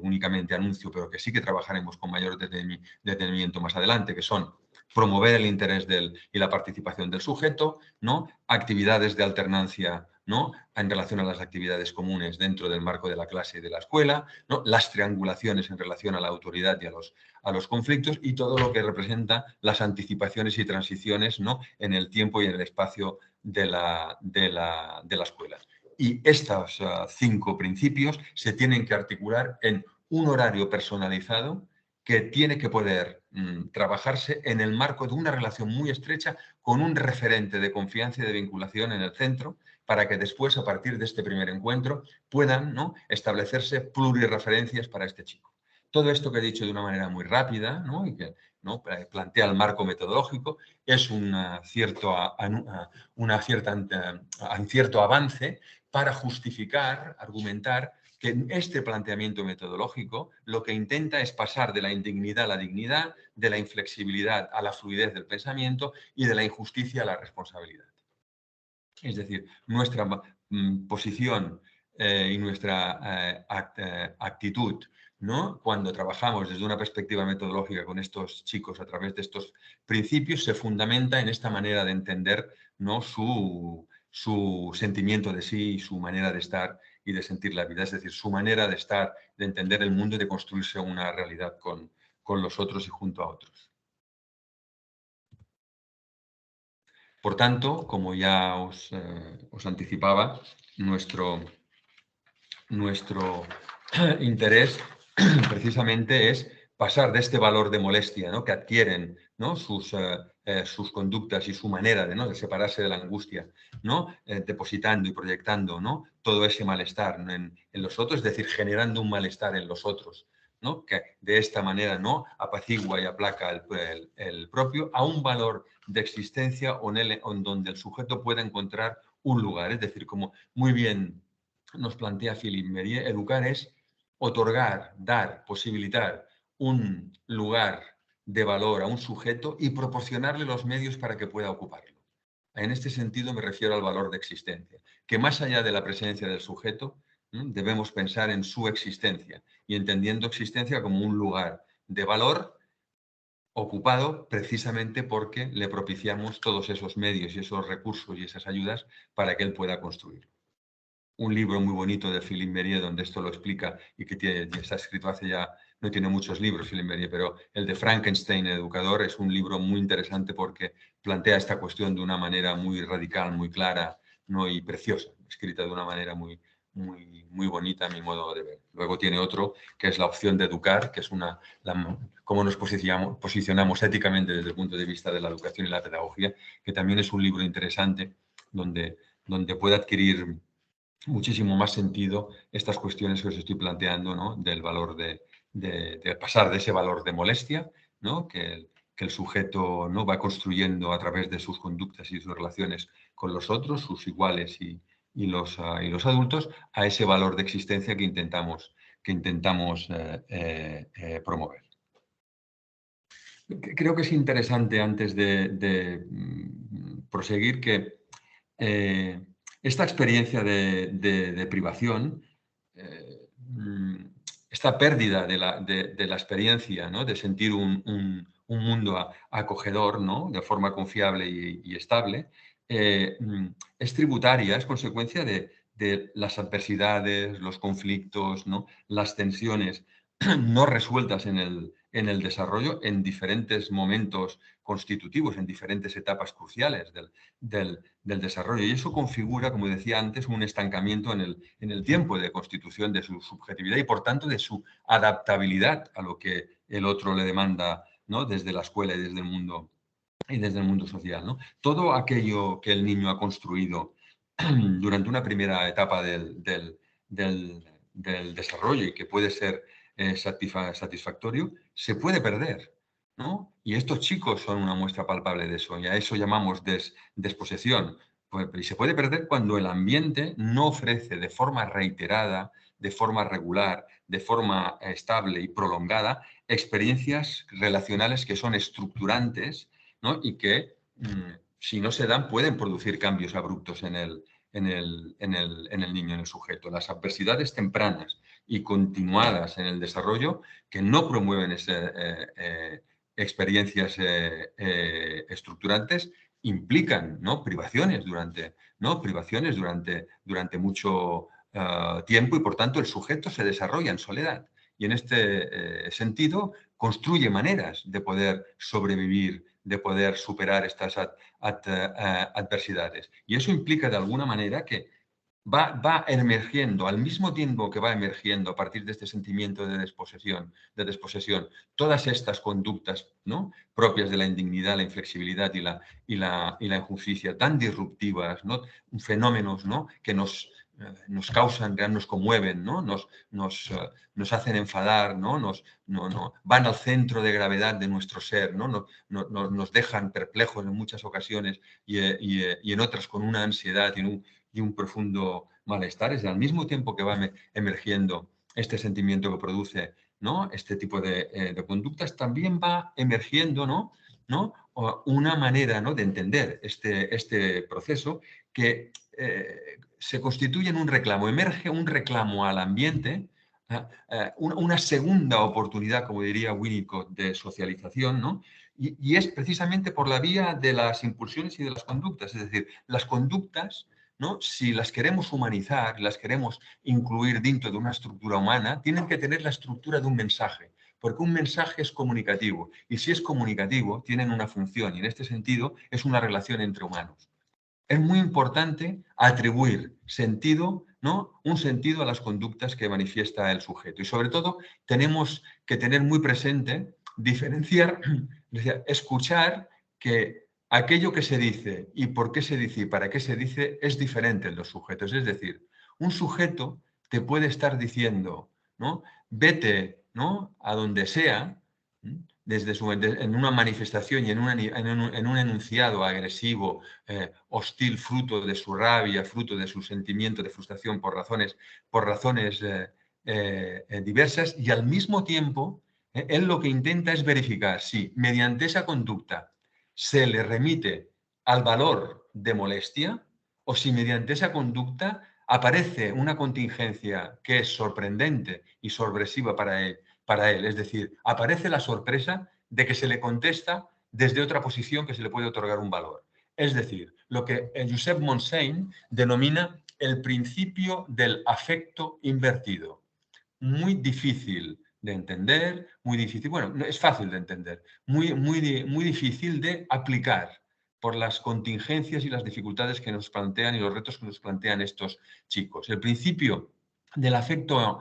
únicamente anuncio, pero que sí que trabajaremos con mayor detenimiento más adelante, que son promover el interés y la participación del sujeto, ¿no? Actividades de alternancia, ¿no? En relación a las actividades comunes dentro del marco de la clase y de la escuela, ¿no? Las triangulaciones en relación a la autoridad y a los conflictos y todo lo que representa las anticipaciones y transiciones, ¿no? En el tiempo y en el espacio de la escuela. Y estos 5 principios se tienen que articular en un horario personalizado que tiene que poder trabajarse en el marco de una relación muy estrecha con un referente de confianza y de vinculación en el centro, para que después, a partir de este primer encuentro, puedan, ¿no? establecerse plurirreferencias para este chico. Todo esto que he dicho de una manera muy rápida, ¿no? Y que, ¿no? plantea el marco metodológico, es un cierto avance para justificar, argumentar que este planteamiento metodológico lo que intenta es pasar de la indignidad a la dignidad, de la inflexibilidad a la fluidez del pensamiento y de la injusticia a la responsabilidad. Es decir, nuestra posición y nuestra actitud, ¿no? Cuando trabajamos desde una perspectiva metodológica con estos chicos a través de estos principios, se fundamenta en esta manera de entender, ¿no? su sentimiento de sí y su manera de estar y de sentir la vida, es decir, su manera de estar, de entender el mundo y de construirse una realidad con los otros y junto a otros. Por tanto, como ya os anticipaba, nuestro interés precisamente es pasar de este valor de molestia, ¿no? que adquieren, ¿no? sus conductas y su manera de separarse de la angustia, ¿no? Depositando y proyectando, ¿no? todo ese malestar en los otros, es decir, generando un malestar en los otros, ¿no? que de esta manera no apacigua y aplaca el propio, a un valor de existencia en donde el sujeto pueda encontrar un lugar. Es decir, como muy bien nos plantea Philippe Mérieux, educar es otorgar, dar, posibilitar un lugar de valor a un sujeto y proporcionarle los medios para que pueda ocuparlo. En este sentido me refiero al valor de existencia, que más allá de la presencia del sujeto, debemos pensar en su existencia y entendiendo existencia como un lugar de valor ocupado precisamente porque le propiciamos todos esos medios y esos recursos y esas ayudas para que él pueda construir. Un libro muy bonito de Philippe Mérieux donde esto lo explica y que está escrito hace ya, no tiene muchos libros Philippe Mérieux, pero el de Frankenstein, el educador, es un libro muy interesante porque plantea esta cuestión de una manera muy radical, muy clara, ¿no? y preciosa, escrita de una manera muy, muy, muy bonita a mi modo de ver. Luego tiene otro que es La opción de educar, que es cómo nos posicionamos éticamente desde el punto de vista de la educación y la pedagogía, que también es un libro interesante donde puede adquirir muchísimo más sentido estas cuestiones que os estoy planteando, ¿no? del valor de pasar de ese valor de molestia, ¿no? que el sujeto no va construyendo a través de sus conductas y sus relaciones con los otros, sus iguales y los adultos, a ese valor de existencia que intentamos promover. Creo que es interesante, antes de proseguir, que esta experiencia de privación, esta pérdida de la experiencia, ¿no? de sentir un mundo acogedor, ¿no? de forma confiable y estable, es tributaria, es consecuencia de las adversidades, los conflictos, ¿no? las tensiones no resueltas en el desarrollo en diferentes momentos constitutivos, en diferentes etapas cruciales del desarrollo. Y eso configura, como decía antes, un estancamiento en el tiempo de constitución de su subjetividad y, por tanto, de su adaptabilidad a lo que el otro le demanda, ¿no? desde la escuela y desde el mundo social, ¿no? Todo aquello que el niño ha construido durante una primera etapa del desarrollo y que puede ser satisfactorio, se puede perder, ¿no? Y estos chicos son una muestra palpable de eso, y a eso llamamos desposesión. Y se puede perder cuando el ambiente no ofrece de forma reiterada, de forma regular, de forma estable y prolongada, experiencias relacionales que son estructurantes, ¿no? Y que, si no se dan, pueden producir cambios abruptos en el niño, en el sujeto. Las adversidades tempranas y continuadas en el desarrollo que no promueven experiencias estructurantes implican, ¿no?, privaciones durante mucho tiempo, y por tanto el sujeto se desarrolla en soledad. Y en este sentido construye maneras de poder sobrevivir, de poder superar estas adversidades. Y eso implica de alguna manera que va emergiendo, al mismo tiempo que va emergiendo a partir de este sentimiento de desposesión, todas estas conductas, ¿no?, propias de la indignidad, la inflexibilidad y la injusticia, tan disruptivas, ¿no?, fenómenos, ¿no?, que nos causan, nos conmueven, ¿no?, nos hacen enfadar, ¿no?, van al centro de gravedad de nuestro ser, ¿no?, nos dejan perplejos en muchas ocasiones y en otras con una ansiedad y un profundo malestar. Es al mismo tiempo que va emergiendo este sentimiento que produce, ¿no?, este tipo de conductas, también va emergiendo, ¿no?, una manera, ¿no?, de entender este proceso que se constituye en un reclamo, emerge un reclamo al ambiente, una segunda oportunidad, como diría Winnicott, de socialización, ¿no? Y es precisamente por la vía de las impulsiones y de las conductas. Es decir, las conductas, ¿no?, si las queremos humanizar, las queremos incluir dentro de una estructura humana, tienen que tener la estructura de un mensaje, porque un mensaje es comunicativo, y si es comunicativo, tienen una función, y en este sentido es una relación entre humanos. Es muy importante atribuir sentido, ¿no?, un sentido a las conductas que manifiesta el sujeto. Y sobre todo tenemos que tener muy presente, diferenciar, escuchar que aquello que se dice y por qué se dice y para qué se dice es diferente en los sujetos. Es decir, un sujeto te puede estar diciendo, ¿no?, vete, ¿no?, a donde sea, en una manifestación y en un enunciado agresivo, hostil, fruto de su rabia, fruto de su sentimiento de frustración por razones diversas, y al mismo tiempo él lo que intenta es verificar si mediante esa conducta se le remite al valor de molestia o si mediante esa conducta aparece una contingencia que es sorprendente y sorpresiva para él. Es decir, aparece la sorpresa de que se le contesta desde otra posición que se le puede otorgar un valor. Es decir, lo que Josep Montseny denomina el principio del afecto invertido. Muy difícil de entender, bueno, es fácil de entender, muy difícil de aplicar por las contingencias y las dificultades que nos plantean y los retos que nos plantean estos chicos. El principio del afecto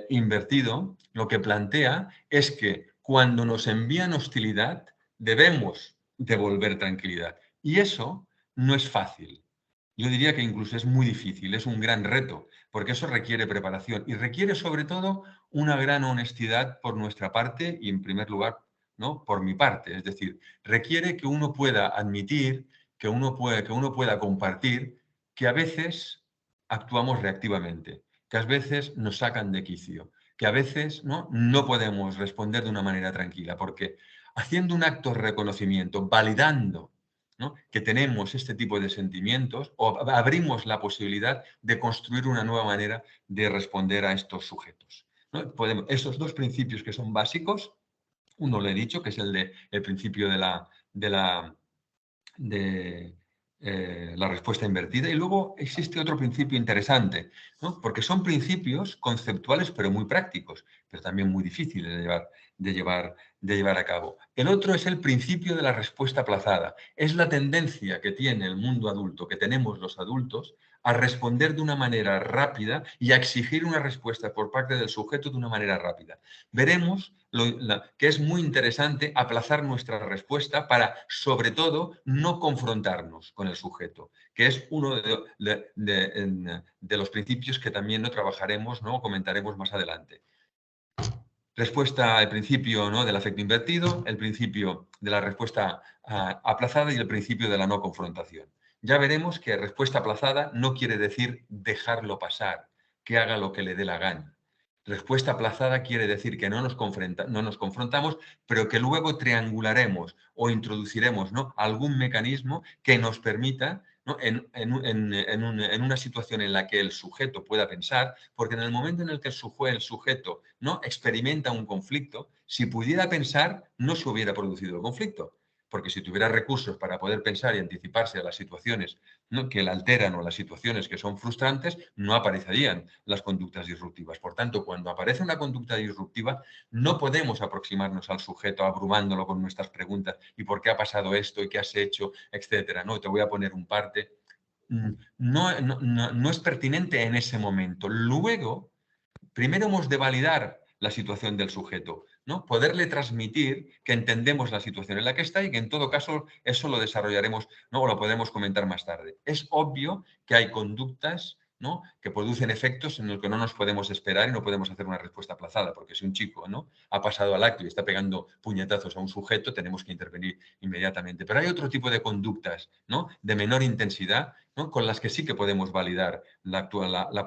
invertido lo que plantea es que cuando nos envían hostilidad debemos devolver tranquilidad. Y eso no es fácil. Yo diría que incluso es muy difícil, es un gran reto, porque eso requiere preparación y requiere sobre todo una gran honestidad por nuestra parte y, en primer lugar, ¿no?, por mi parte. Es decir, requiere que uno pueda admitir, que uno pueda compartir que a veces actuamos reactivamente, que a veces nos sacan de quicio, que a veces no podemos responder de una manera tranquila, porque haciendo un acto de reconocimiento, validando, ¿no?, que tenemos este tipo de sentimientos, o abrimos la posibilidad de construir una nueva manera de responder a estos sujetos, ¿no? Esos dos principios que son básicos, uno lo he dicho, que es el principio de la respuesta invertida, y luego existe otro principio interesante, ¿no?, porque son principios conceptuales pero muy prácticos, pero también muy difíciles de llevar a cabo. El otro es el principio de la respuesta aplazada. Es la tendencia que tiene el mundo adulto, que tenemos los adultos, a responder de una manera rápida y a exigir una respuesta por parte del sujeto de una manera rápida. Veremos que es muy interesante aplazar nuestra respuesta para, sobre todo, no confrontarnos con el sujeto, que es uno de los principios que también no trabajaremos, ¿no?, comentaremos más adelante. respuesta, el principio, ¿no?, del afecto invertido, el principio de la respuesta aplazada y el principio de la no confrontación. Ya veremos que respuesta aplazada no quiere decir dejarlo pasar, que haga lo que le dé la gana. Respuesta aplazada quiere decir que no nos confrontamos, pero que luego triangularemos o introduciremos, ¿no?, algún mecanismo que nos permita, ¿no?, en una situación en la que el sujeto pueda pensar, porque en el momento en el que el sujeto, ¿no?, experimenta un conflicto, si pudiera pensar, no se hubiera producido el conflicto. Porque si tuviera recursos para poder pensar y anticiparse a las situaciones, ¿no?, que le alteran o las situaciones que son frustrantes, no aparecerían las conductas disruptivas. Por tanto, cuando aparece una conducta disruptiva, no podemos aproximarnos al sujeto abrumándolo con nuestras preguntas ¿y por qué ha pasado esto? ¿Y qué has hecho? Etcétera. No, te voy a poner un parte. No es pertinente en ese momento. Luego, primero hemos de validar la situación del sujeto, ¿no? Poderle transmitir que entendemos la situación en la que está y que en todo caso eso lo desarrollaremos, ¿no?, o lo podemos comentar más tarde. Es obvio que hay conductas, ¿no?, que producen efectos en los que no nos podemos esperar y no podemos hacer una respuesta aplazada, porque si un chico, ¿no?, ha pasado al acto y está pegando puñetazos a un sujeto, tenemos que intervenir inmediatamente. Pero hay otro tipo de conductas, ¿no?, de menor intensidad, ¿no?, con las que sí que podemos validar la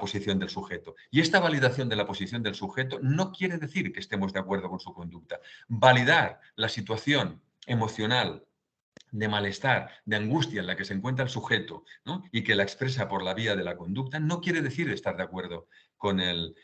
posición del sujeto. Y esta validación de la posición del sujeto no quiere decir que estemos de acuerdo con su conducta. Validar la situación emocional de malestar, de angustia en la que se encuentra el sujeto, ¿no?, y que la expresa por la vía de la conducta, no quiere decir estar de acuerdo con el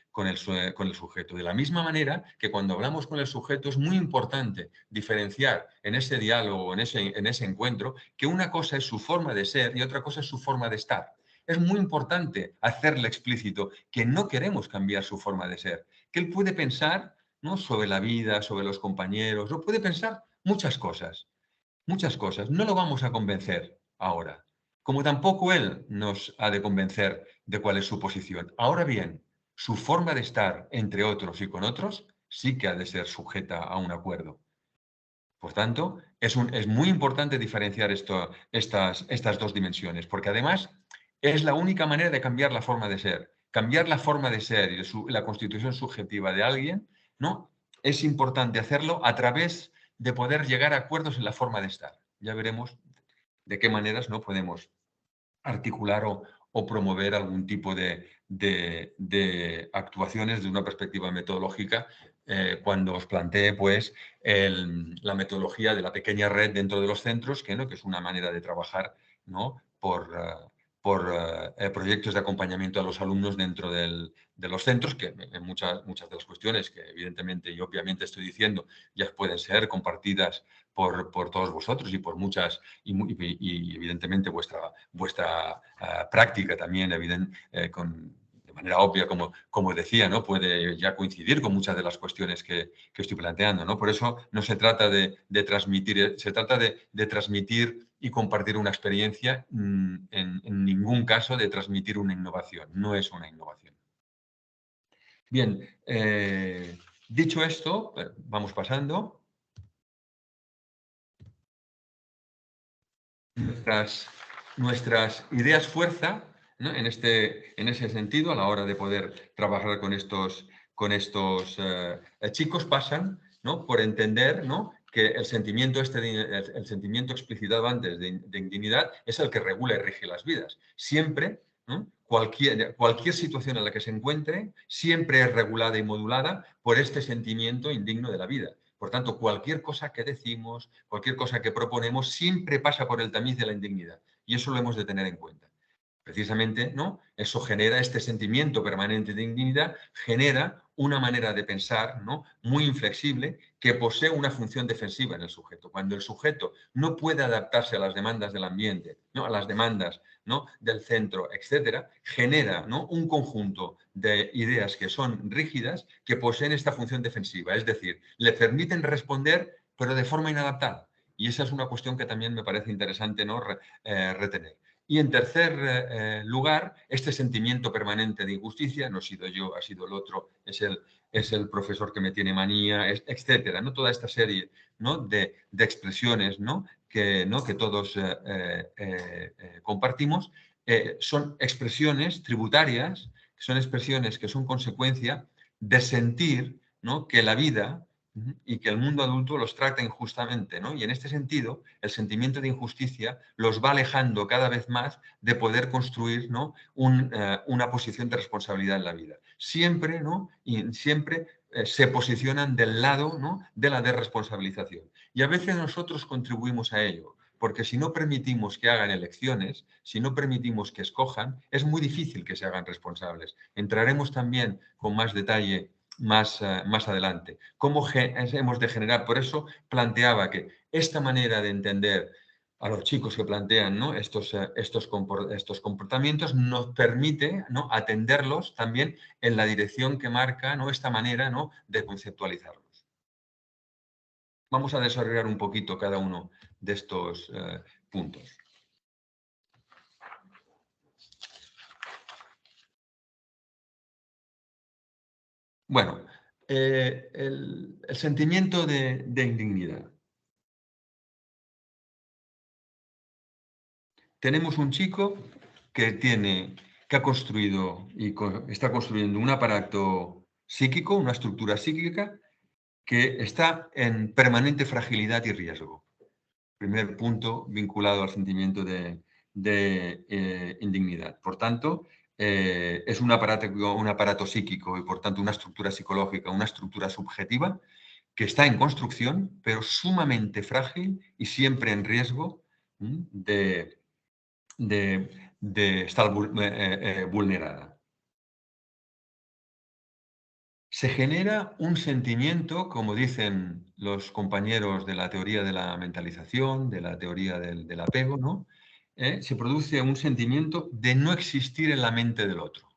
sujeto. De la misma manera que cuando hablamos con el sujeto es muy importante diferenciar en ese diálogo, en ese encuentro, que una cosa es su forma de ser y otra cosa es su forma de estar. Es muy importante hacerle explícito que no queremos cambiar su forma de ser, que él puede pensar, ¿no?, sobre la vida, sobre los compañeros, no puede pensar muchas cosas. Muchas cosas. No lo vamos a convencer ahora, como tampoco él nos ha de convencer de cuál es su posición. Ahora bien, su forma de estar entre otros y con otros sí que ha de ser sujeta a un acuerdo. Por tanto, es muy importante diferenciar estas dos dimensiones, porque además es la única manera de cambiar la forma de ser. Cambiar la forma de ser y la constitución subjetiva de alguien, ¿no?, es importante hacerlo a través de poder llegar a acuerdos en la forma de estar. Ya veremos de qué maneras no podemos articular o promover algún tipo de actuaciones desde una perspectiva metodológica cuando os plantee, pues, la metodología de la pequeña red dentro de los centros, que es una manera de trabajar, ¿no?, por proyectos de acompañamiento a los alumnos dentro de los centros, que en muchas de las cuestiones que evidentemente y obviamente estoy diciendo ya pueden ser compartidas por todos vosotros y por muchas, y evidentemente vuestra práctica también, de manera obvia, como decía, ¿no?, puede ya coincidir con muchas de las cuestiones que estoy planteando, ¿no? Por eso no se trata de transmitir, se trata de transmitir y compartir una experiencia, en ningún caso de transmitir una innovación, no es una innovación. Bien, dicho esto, vamos pasando. Nuestras ideas fuerza, ¿no?, en ese sentido, a la hora de poder trabajar con estos chicos, pasan, ¿no?, por entender, ¿no?, que el sentimiento explicitado antes de indignidad es el que regula y rige las vidas. Siempre, ¿no?, cualquier situación en la que se encuentre, siempre es regulada y modulada por este sentimiento indigno de la vida. Por tanto, cualquier cosa que decimos, cualquier cosa que proponemos, siempre pasa por el tamiz de la indignidad. Y eso lo hemos de tener en cuenta. Precisamente, ¿no?, eso genera este sentimiento permanente de indignidad, genera una manera de pensar, ¿no?, muy inflexible, que posee una función defensiva en el sujeto. Cuando el sujeto no puede adaptarse a las demandas del ambiente, ¿no?, a las demandas, ¿no?, del centro, etcétera, genera, ¿no?, un conjunto de ideas que son rígidas, que poseen esta función defensiva. Es decir, le permiten responder, pero de forma inadaptada. Y esa es una cuestión que también me parece interesante, ¿no?, retener. Y en tercer lugar, este sentimiento permanente de injusticia, no he sido yo, ha sido el otro, es el profesor que me tiene manía, etcétera, ¿no? Toda esta serie, ¿no?, de expresiones, ¿no?, que todos compartimos, son expresiones tributarias, son expresiones que son consecuencia de sentir, ¿no?, que la vida y que el mundo adulto los trata injustamente, ¿no? Y en este sentido, el sentimiento de injusticia los va alejando cada vez más de poder construir, ¿no?, una posición de responsabilidad en la vida. Siempre, ¿no?, y siempre se posicionan del lado, ¿no?, de la desresponsabilización. Y a veces nosotros contribuimos a ello, porque si no permitimos que hagan elecciones, si no permitimos que escojan, es muy difícil que se hagan responsables. Entraremos también con más detalle más adelante. ¿Cómo hemos de generar? Por eso planteaba que esta manera de entender a los chicos que plantean, ¿no?, estos comportamientos nos permite, ¿no?, atenderlos también en la dirección que marca, ¿no?, esta manera, ¿no?, de conceptualizarlos. Vamos a desarrollar un poquito cada uno de estos puntos. Bueno, el sentimiento de indignidad. Tenemos un chico que ha construido y está construyendo un aparato psíquico, una estructura psíquica que está en permanente fragilidad y riesgo. Primer punto vinculado al sentimiento de indignidad. Por tanto, es un aparato psíquico y, por tanto, una estructura psicológica, una estructura subjetiva que está en construcción, pero sumamente frágil y siempre en riesgo de estar vulnerada. Se genera un sentimiento, como dicen los compañeros de la teoría de la mentalización, de la teoría del apego, ¿no? Se produce un sentimiento de no existir en la mente del otro.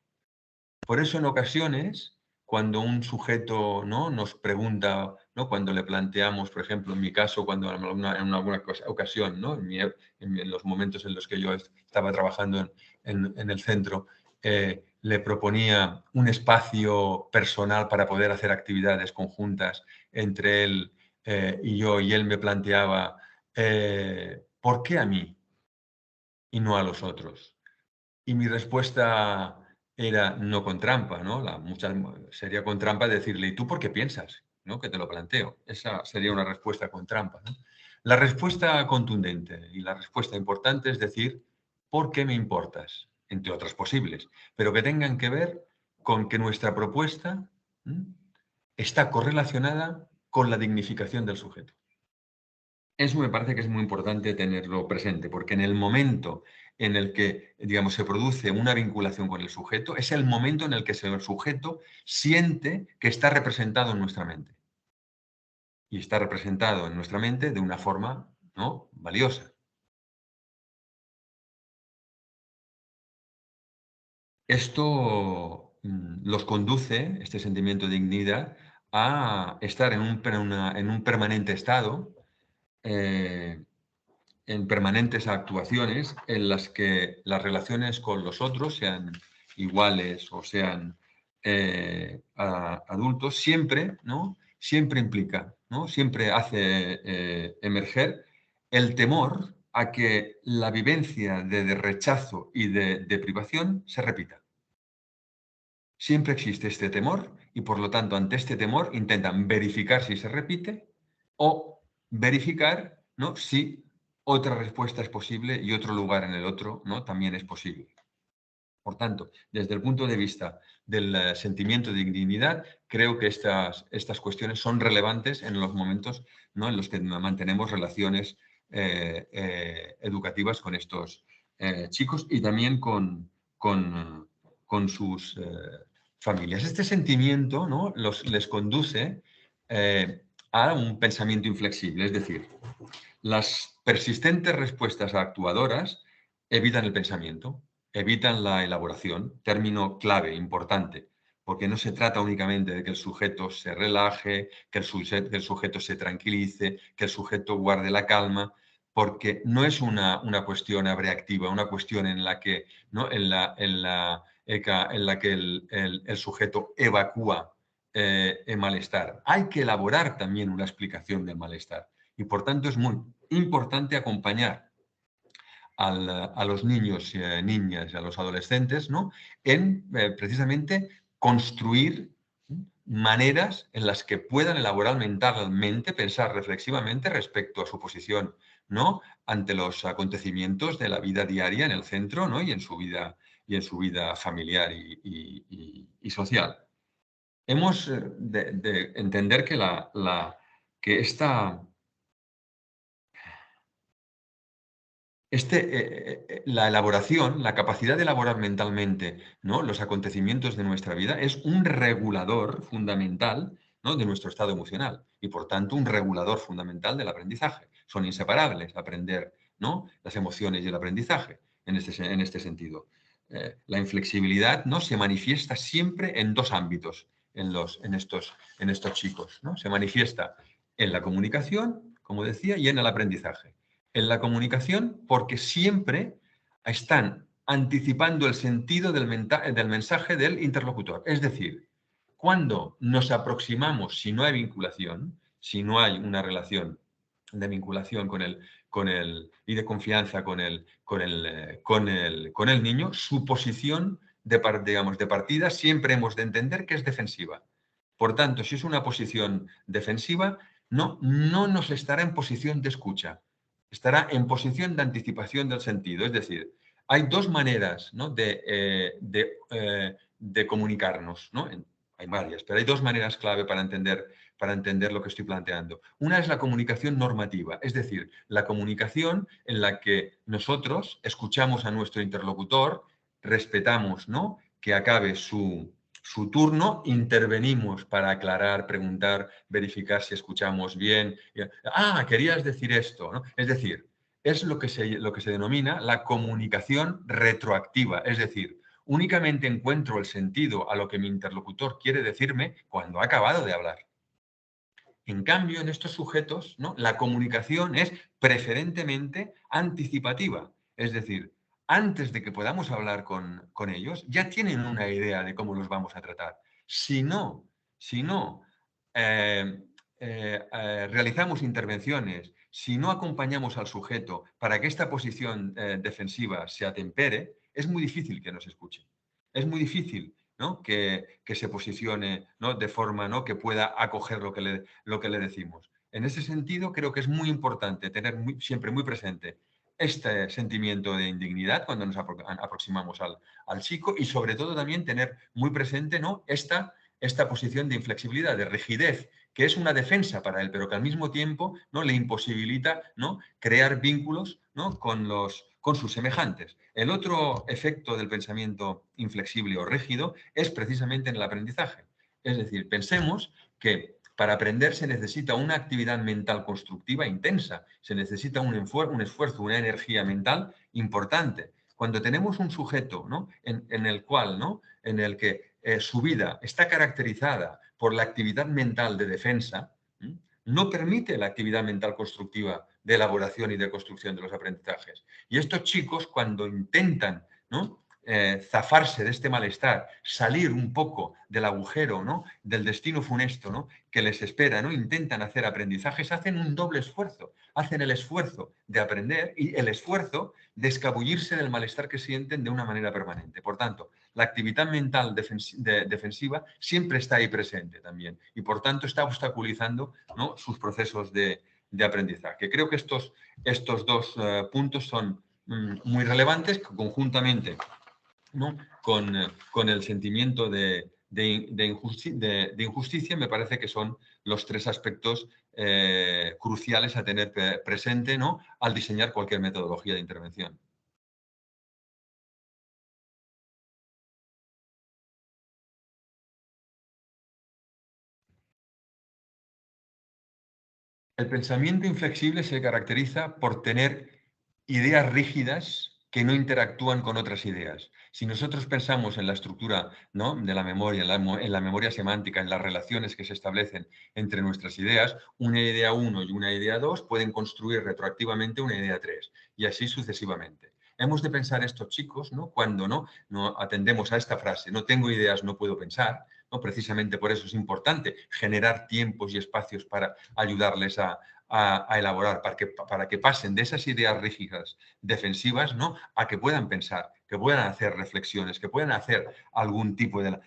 Por eso, en ocasiones, cuando un sujeto, ¿no?, nos pregunta, ¿no?, cuando le planteamos, por ejemplo, en mi caso, cuando en alguna ocasión, ¿no?, en los momentos en los que yo estaba trabajando en el centro, le proponía un espacio personal para poder hacer actividades conjuntas entre él y yo, y él me planteaba, ¿por qué a mí y no a los otros? Y mi respuesta era no con trampa, ¿no? Sería con trampa decirle, ¿y tú por qué piensas?, ¿no?, que te lo planteo. Esa sería una respuesta con trampa, ¿no? La respuesta contundente y la respuesta importante es decir, ¿por qué me importas?, entre otras posibles, pero que tengan que ver con que nuestra propuesta está correlacionada con la dignificación del sujeto. Eso me parece que es muy importante tenerlo presente, porque en el momento en el que, digamos, se produce una vinculación con el sujeto, es el momento en el que el sujeto siente que está representado en nuestra mente. Y está representado en nuestra mente de una forma, ¿no?, valiosa. Esto los conduce, este sentimiento de dignidad, a estar en un permanente estado, en permanentes actuaciones en las que las relaciones con los otros, sean iguales o sean adultos, siempre, ¿no?, siempre implica, ¿no?, siempre hace emerger el temor a que la vivencia de rechazo y de privación se repita. Siempre existe este temor y, por lo tanto, ante este temor intentan verificar si se repite o verificar, ¿no?, si otra respuesta es posible y otro lugar en el otro, ¿no?, también es posible. Por tanto, desde el punto de vista del sentimiento de dignidad, creo que estas cuestiones son relevantes en los momentos, ¿no?, en los que mantenemos relaciones educativas con estos chicos y también con sus familias. Este sentimiento, ¿no?, les conduce a un pensamiento inflexible, es decir, las persistentes respuestas actuadoras evitan el pensamiento, evitan la elaboración, término clave, importante, porque no se trata únicamente de que el sujeto se relaje, que el sujeto se tranquilice, que el sujeto guarde la calma, porque no es una cuestión abreactiva, una cuestión en la que, ¿no?, en la que el sujeto evacúa el malestar. Hay que elaborar también una explicación del malestar. Y, por tanto, es muy importante acompañar a los niños, niñas y a los adolescentes, ¿no?, en precisamente construir maneras en las que puedan elaborar mentalmente, pensar reflexivamente respecto a su posición, ¿no?, ante los acontecimientos de la vida diaria en el centro, ¿no?, y en su vida familiar y social. Hemos de entender que la elaboración, la capacidad de elaborar mentalmente, ¿no?, los acontecimientos de nuestra vida es un regulador fundamental, ¿no?, de nuestro estado emocional y, por tanto, un regulador fundamental del aprendizaje. Son inseparables aprender, ¿no?, las emociones y el aprendizaje en este sentido. La inflexibilidad, ¿no?, se manifiesta siempre en dos ámbitos en estos chicos, ¿no? Se manifiesta en la comunicación, como decía, y en el aprendizaje. En la comunicación, porque siempre están anticipando el sentido del mensaje del interlocutor. Es decir, cuando nos aproximamos, si no hay vinculación, si no hay una relación de vinculación y de confianza con el niño, su posición de partida siempre hemos de entender que es defensiva. Por tanto, si es una posición defensiva, no nos estará en posición de escucha, estará en posición de anticipación del sentido. Es decir, hay dos maneras, ¿no?, de comunicarnos, ¿no? Hay varias, pero hay dos maneras clave para entender lo que estoy planteando. Una es la comunicación normativa, es decir, la comunicación en la que nosotros escuchamos a nuestro interlocutor, respetamos, ¿no?, que acabe su turno, intervenimos para aclarar, preguntar, verificar si escuchamos bien. Querías decir esto, ¿no? Es decir, es lo que se denomina la comunicación retroactiva, es decir, únicamente encuentro el sentido a lo que mi interlocutor quiere decirme cuando ha acabado de hablar. En cambio, en estos sujetos, ¿no?, la comunicación es preferentemente anticipativa, es decir, antes de que podamos hablar con ellos, ya tienen una idea de cómo los vamos a tratar. Si no realizamos intervenciones, si no acompañamos al sujeto para que esta posición defensiva se atempere, es muy difícil que nos escuche. Es muy difícil, ¿no?, que se posicione, ¿no?, de forma, ¿no?, que pueda acoger lo que le decimos. En ese sentido, creo que es muy importante tener siempre muy presente este sentimiento de indignidad cuando nos aproximamos al chico y, sobre todo, también tener muy presente, ¿no?, esta posición de inflexibilidad, de rigidez, que es una defensa para él, pero que al mismo tiempo, ¿no?, le imposibilita, ¿no?, crear vínculos, ¿no?, con sus semejantes. El otro efecto del pensamiento inflexible o rígido es precisamente en el aprendizaje. Es decir, pensemos que para aprender se necesita una actividad mental constructiva intensa, se necesita un esfuerzo, una energía mental importante. Cuando tenemos un sujeto, ¿no?, en el que su vida está caracterizada por la actividad mental de defensa, no permite la actividad mental constructiva de elaboración y de construcción de los aprendizajes. Y estos chicos, cuando intentan, ¿no?, zafarse de este malestar, salir un poco del agujero, ¿no?, del destino funesto, ¿no?, que les espera, ¿no?, intentan hacer aprendizajes, hacen un doble esfuerzo. Hacen el esfuerzo de aprender y el esfuerzo de escabullirse del malestar que sienten de una manera permanente. Por tanto, la actividad mental defensiva siempre está ahí presente también y, por tanto, está obstaculizando, ¿no?, sus procesos de aprendizaje. Creo que estos dos puntos son muy relevantes, que conjuntamente, ¿no?, con el sentimiento de injusticia, me parece que son los tres aspectos cruciales a tener presente, ¿no?, al diseñar cualquier metodología de intervención. El pensamiento inflexible se caracteriza por tener ideas rígidas que no interactúan con otras ideas. Si nosotros pensamos en la estructura, ¿no?, de la memoria, en la memoria semántica, en las relaciones que se establecen entre nuestras ideas, una idea 1 y una idea 2 pueden construir retroactivamente una idea 3 y así sucesivamente. Hemos de pensar estos chicos, ¿no?, cuando no atendemos a esta frase, no tengo ideas, no puedo pensar, ¿no? Precisamente por eso es importante generar tiempos y espacios para ayudarles a elaborar, para que pasen de esas ideas rígidas defensivas, ¿no? A que puedan pensar, que puedan hacer reflexiones, que puedan hacer algún tipo de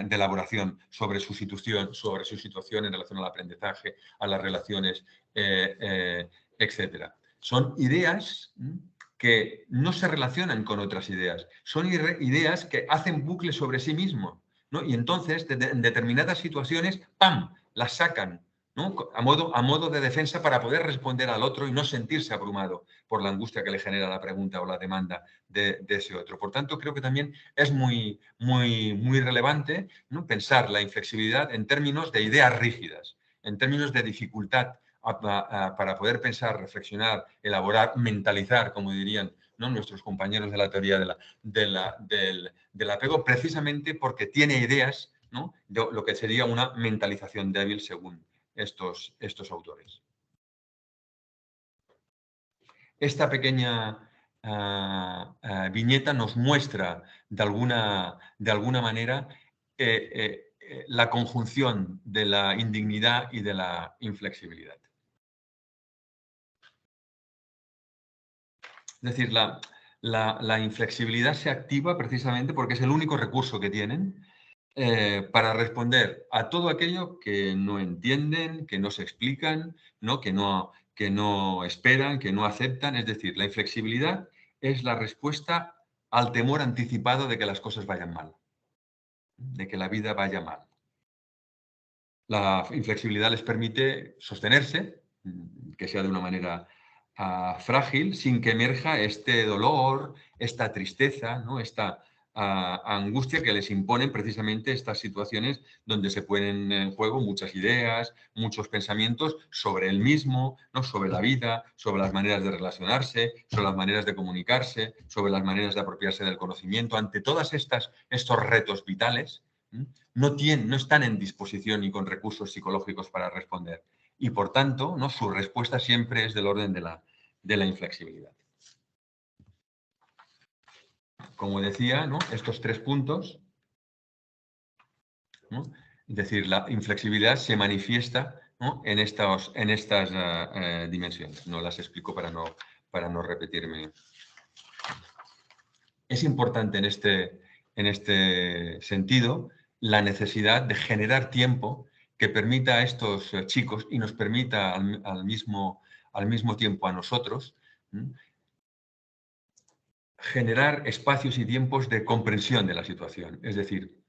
elaboración sobre su situación en relación al aprendizaje, a las relaciones, etcétera. Son ideas que no se relacionan con otras ideas, son ideas que hacen bucles sobre sí mismos, ¿no? Y entonces, en determinadas situaciones, ¡pam!, las sacan, ¿no? A modo de defensa para poder responder al otro y no sentirse abrumado por la angustia que le genera la pregunta o la demanda de ese otro. Por tanto, creo que también es muy relevante, ¿no?, pensar la inflexibilidad en términos de ideas rígidas, en términos de dificultad para poder pensar, reflexionar, elaborar, mentalizar, como dirían, ¿no?, nuestros compañeros de la teoría del apego, precisamente porque tiene ideas, ¿no?, de lo que sería una mentalización débil según estos autores. Esta pequeña viñeta nos muestra de alguna manera la conjunción de la indignidad y de la inflexibilidad. Es decir, la inflexibilidad se activa precisamente porque es el único recurso que tienen para responder a todo aquello que no entienden, que no se explican, ¿no?, que no esperan, que no aceptan. Es decir, la inflexibilidad es la respuesta al temor anticipado de que las cosas vayan mal, de que la vida vaya mal. La inflexibilidad les permite sostenerse, que sea de una manera frágil, sin que emerja este dolor, esta tristeza, ¿no?, esta angustia que les imponen precisamente estas situaciones donde se ponen en juego muchas ideas, muchos pensamientos sobre el mismo, ¿no?, sobre la vida, sobre las maneras de relacionarse, sobre las maneras de comunicarse, sobre las maneras de apropiarse del conocimiento. Ante todos estos retos vitales, no están en disposición ni con recursos psicológicos para responder. Y por tanto, ¿no?, su respuesta siempre es del orden de la inflexibilidad. Como decía, ¿no?, estos 3 puntos, ¿no?, es decir, la inflexibilidad se manifiesta, ¿no?, en estas dimensiones. No las explico para no repetirme. Es importante en este sentido la necesidad de generar tiempo que permita a estos chicos y nos permita al mismo tiempo a nosotros generar espacios y tiempos de comprensión de la situación. Es decir,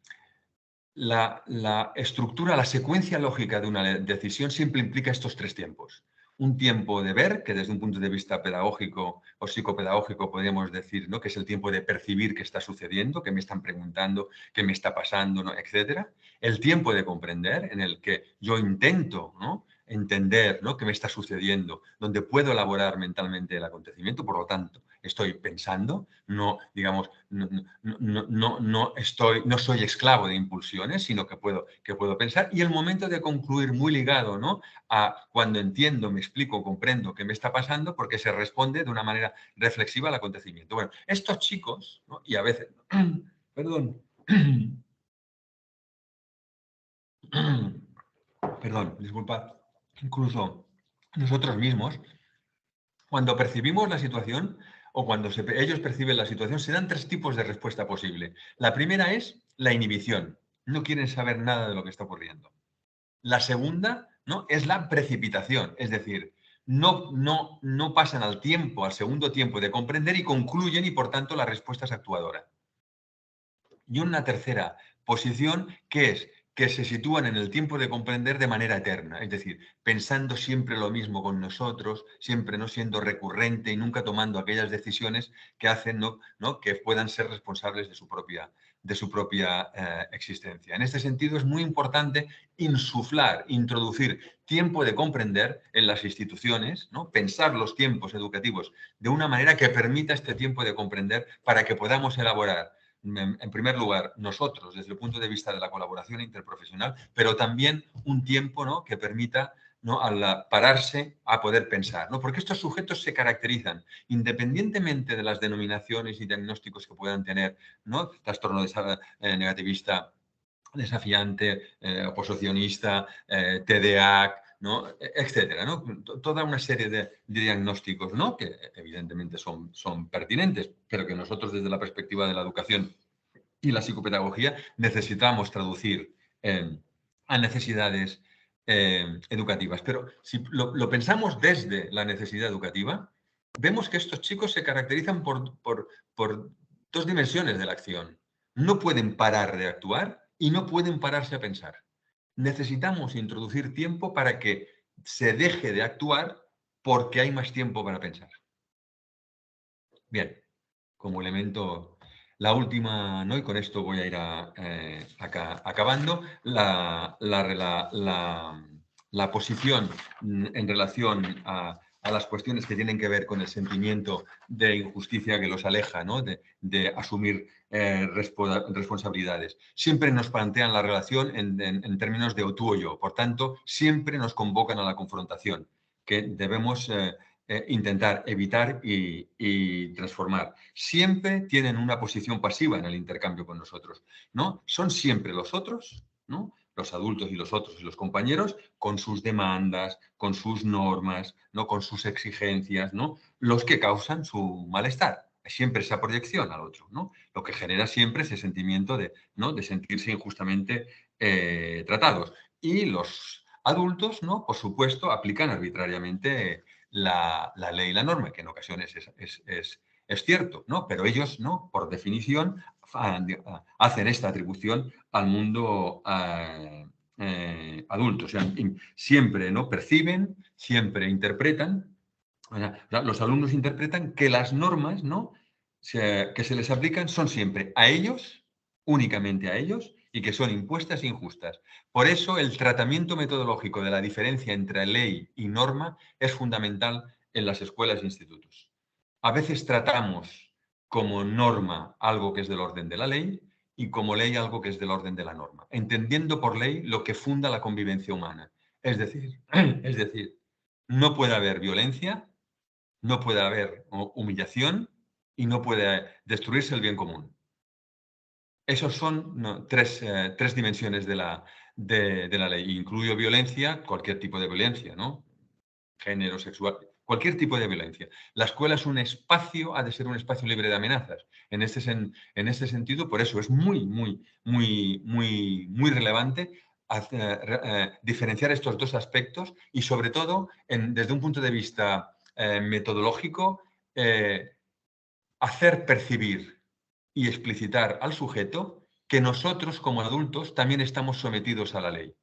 la estructura, la secuencia lógica de una decisión siempre implica estos 3 tiempos. Un tiempo de ver, que desde un punto de vista pedagógico o psicopedagógico podríamos decir, ¿no?, que es el tiempo de percibir qué está sucediendo, qué me están preguntando, qué me está pasando, ¿no?, etcétera. El tiempo de comprender, en el que yo intento, ¿no?, entender, ¿no?, qué me está sucediendo, donde puedo elaborar mentalmente el acontecimiento, por lo tanto, estoy pensando, no, digamos, no soy esclavo de impulsiones, sino que puedo pensar. Y el momento de concluir, muy ligado, ¿no?, a cuando entiendo, me explico, comprendo qué me está pasando, porque se responde de una manera reflexiva al acontecimiento. Bueno, estos chicos, ¿no?, y a veces, perdón, disculpad, incluso nosotros mismos, cuando percibimos la situación o cuando ellos perciben la situación, se dan 3 tipos de respuesta posible. La primera es la inhibición. No quieren saber nada de lo que está ocurriendo. La segunda, ¿no?, es la precipitación. Es decir, no pasan al segundo tiempo de comprender y concluyen y, por tanto, la respuesta es actuadora. Y una tercera posición que es que se sitúan en el tiempo de comprender de manera eterna, es decir, pensando siempre lo mismo con nosotros, siempre no siendo recurrente y nunca tomando aquellas decisiones que hacen, ¿no?, que puedan ser responsables de su propia existencia. En este sentido, es muy importante introducir tiempo de comprender en las instituciones, ¿no?, pensar los tiempos educativos de una manera que permita este tiempo de comprender para que podamos elaborar, en primer lugar, nosotros, desde el punto de vista de la colaboración interprofesional, pero también un tiempo, ¿no?, que permita, ¿no?, al pararse a poder pensar, ¿no?, porque estos sujetos se caracterizan, independientemente de las denominaciones y diagnósticos que puedan tener, ¿no?, trastorno negativista desafiante, oposicionista, TDAH, ¿no? Etcétera, ¿no? Toda una serie de diagnósticos, ¿no? Que evidentemente son pertinentes, pero que nosotros desde la perspectiva de la educación y la psicopedagogía necesitamos traducir a necesidades educativas. Pero si lo pensamos desde la necesidad educativa, vemos que estos chicos se caracterizan por dos dimensiones de la acción. No pueden parar de actuar y no pueden pararse a pensar. Necesitamos introducir tiempo para que se deje de actuar porque hay más tiempo para pensar. Bien, como elemento, la última, ¿no? Y con esto voy a ir acabando, la posición en relación a las cuestiones que tienen que ver con el sentimiento de injusticia que los aleja, ¿no? de asumir responsabilidades. Siempre nos plantean la relación en términos de tú o yo. Por tanto, siempre nos convocan a la confrontación, que debemos intentar evitar y transformar. Siempre tienen una posición pasiva en el intercambio con nosotros, ¿no? Son siempre los otros, ¿no? Los adultos y los otros y los compañeros, con sus demandas, con sus normas, ¿no? Con sus exigencias, ¿no? Los que causan su malestar. Siempre esa proyección al otro, ¿no? Lo que genera siempre ese sentimiento ¿no? de sentirse injustamente tratados. Y los adultos, ¿no? Por supuesto, aplican arbitrariamente la ley y la norma, que en ocasiones es cierto, ¿no? Pero ellos, ¿no? Por definición, hacen esta atribución al mundo adulto. O sea, siempre, ¿no? Perciben, siempre interpretan. O sea, los alumnos interpretan que las normas, ¿no? que se les aplican son siempre a ellos, únicamente a ellos, y que son impuestas e injustas. Por eso el tratamiento metodológico de la diferencia entre ley y norma es fundamental en las escuelas e institutos. A veces tratamos como norma algo que es del orden de la ley y como ley algo que es del orden de la norma, entendiendo por ley lo que funda la convivencia humana. Es decir, no puede haber violencia, no puede haber humillación y no puede destruirse el bien común. Esas son tres dimensiones de la ley. Incluyo violencia, cualquier tipo de violencia, ¿no? Género, sexual, cualquier tipo de violencia. La escuela es un espacio, ha de ser un espacio libre de amenazas. En este sentido, por eso es muy relevante diferenciar estos dos aspectos y, sobre todo, desde un punto de vista metodológico, hacer percibir y explicitar al sujeto que nosotros como adultos también estamos sometidos a la ley.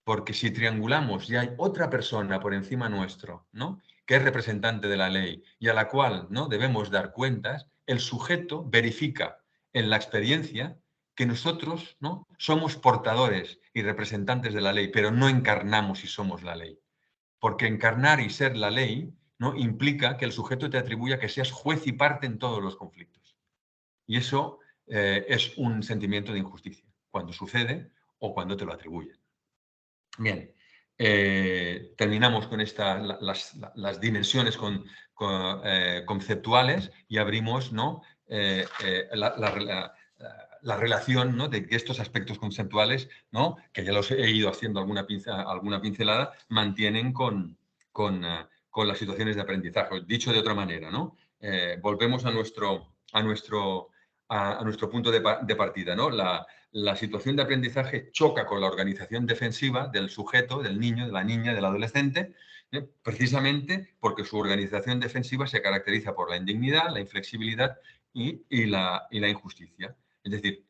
Porque si triangulamos y hay otra persona por encima nuestro, ¿no? que es representante de la ley y a la cual, ¿no? debemos dar cuentas, el sujeto verifica en la experiencia que nosotros, ¿no? somos portadores y representantes de la ley, pero no encarnamos y somos la ley. Porque encarnar y ser la ley, ¿no? implica que el sujeto te atribuya que seas juez y parte en todos los conflictos. Y eso es un sentimiento de injusticia, cuando sucede o cuando te lo atribuyen. Bien, terminamos con las dimensiones conceptuales y abrimos, ¿no? La relación, ¿no? de que estos aspectos conceptuales, ¿no? que ya los he ido haciendo alguna pincelada, mantienen con las situaciones de aprendizaje. Dicho de otra manera, ¿no? Volvemos a nuestro punto de partida, ¿no? La situación de aprendizaje choca con la organización defensiva del sujeto, del niño, de la niña, del adolescente, precisamente porque su organización defensiva se caracteriza por la indignidad, la inflexibilidad y la injusticia. Es decir,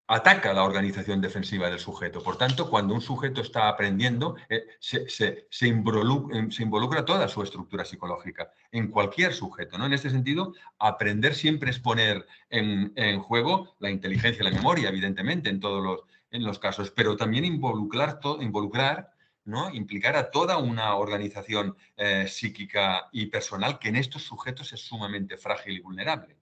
ataca la organización defensiva del sujeto. Por tanto, cuando un sujeto está aprendiendo, se involucra toda su estructura psicológica, en cualquier sujeto, ¿no? En este sentido, aprender siempre es poner en juego la inteligencia y la memoria, evidentemente, en todos los casos, pero también implicar, ¿no? implicar a toda una organización psíquica y personal que en estos sujetos es sumamente frágil y vulnerable.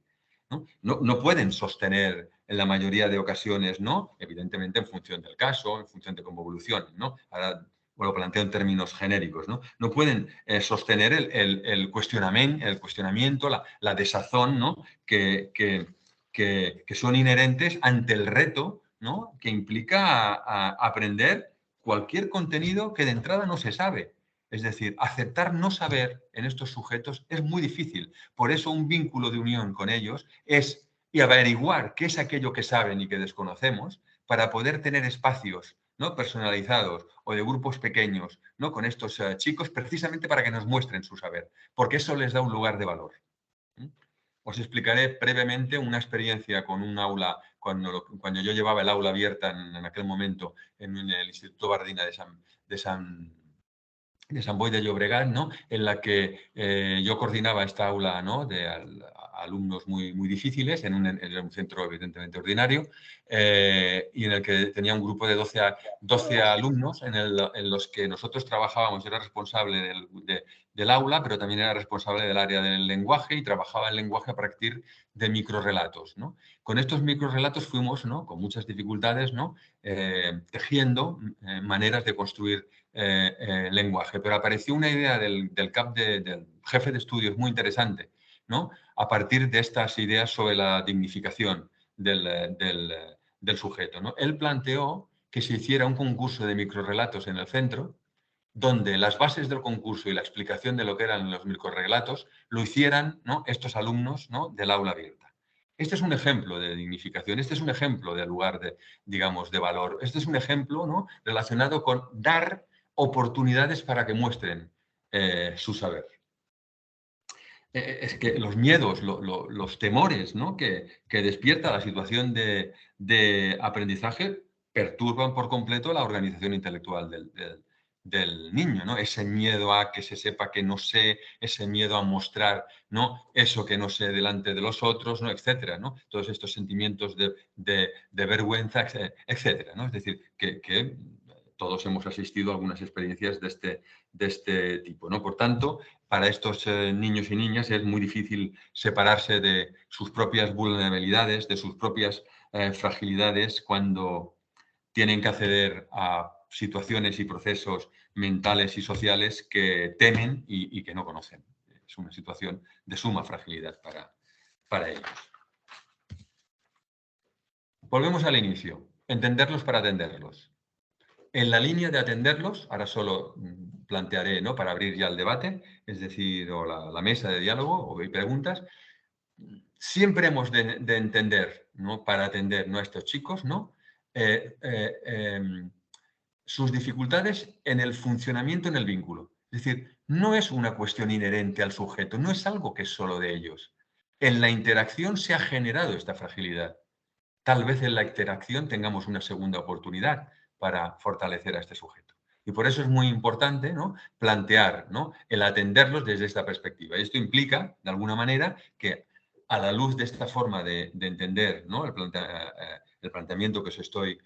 No pueden sostener en la mayoría de ocasiones, ¿no? Evidentemente en función del caso, en función de cómo evolucionen, ¿no? Ahora lo planteo en términos genéricos, ¿no? No pueden sostener el cuestionamiento, la desazón, ¿no? que son inherentes ante el reto ¿no? Que implica aprender cualquier contenido que de entrada no se sabe. Es decir, aceptar no saber en estos sujetos es muy difícil. Por eso un vínculo de unión con ellos es y averiguar qué es aquello que saben y que desconocemos para poder tener espacios, ¿no?, personalizados o de grupos pequeños, ¿no?, con estos chicos, precisamente para que nos muestren su saber, porque eso les da un lugar de valor. Os explicaré brevemente una experiencia con un aula, cuando yo llevaba el aula abierta en aquel momento en el Instituto Bardina de San Boi de Llobregat, ¿no?, en la que yo coordinaba esta aula, ¿no?, de alumnos muy, muy difíciles, en un centro evidentemente ordinario, y en el que tenía un grupo de 12 alumnos en los que nosotros trabajábamos. Yo era responsable del aula, pero también era responsable del área del lenguaje y trabajaba el lenguaje a partir de microrrelatos, ¿no? Con estos microrrelatos fuimos, ¿no?, con muchas dificultades, ¿no?, tejiendo maneras de construir lenguaje, pero apareció una idea del jefe de estudios muy interesante, ¿no?, a partir de estas ideas sobre la dignificación del sujeto, ¿no? Él planteó que se hiciera un concurso de microrrelatos en el centro, donde las bases del concurso y la explicación de lo que eran los microrrelatos lo hicieran, ¿no?, estos alumnos, ¿no?, del aula abierta. Este es un ejemplo de dignificación, este es un ejemplo de lugar digamos, de valor. Este es un ejemplo, ¿no?, relacionado con dar oportunidades para que muestren su saber. Es que los miedos, los temores, ¿no?, que despierta la situación de aprendizaje perturban por completo la organización intelectual del niño, ¿no? Ese miedo a que se sepa que no sé, ese miedo a mostrar, ¿no?, eso que no sé delante de los otros, ¿no?, etcétera, ¿no? Todos estos sentimientos de vergüenza, etcétera, ¿no? Es decir, que todos hemos asistido a algunas experiencias de este tipo, ¿no? Por tanto, para estos niños y niñas es muy difícil separarse de sus propias vulnerabilidades, de sus propias fragilidades cuando tienen que acceder a situaciones y procesos mentales y sociales que temen y que no conocen. Es una situación de suma fragilidad para ellos. Volvemos al inicio. Entenderlos para atenderlos. En la línea de atenderlos, ahora solo plantearé, ¿no?, para abrir ya el debate, es decir, o la mesa de diálogo o hay preguntas, siempre hemos de entender, ¿no?, para atender, ¿no?, a estos chicos, ¿no?, sus dificultades en el funcionamiento en el vínculo. Es decir, no es una cuestión inherente al sujeto, no es algo que es solo de ellos. En la interacción se ha generado esta fragilidad. Tal vez en la interacción tengamos una segunda oportunidad para fortalecer a este sujeto. Y por eso es muy importante, ¿no?, plantear, ¿no?, el atenderlos desde esta perspectiva. Y esto implica, de alguna manera, que a la luz de esta forma de entender, ¿no?, el planteamiento que os estoy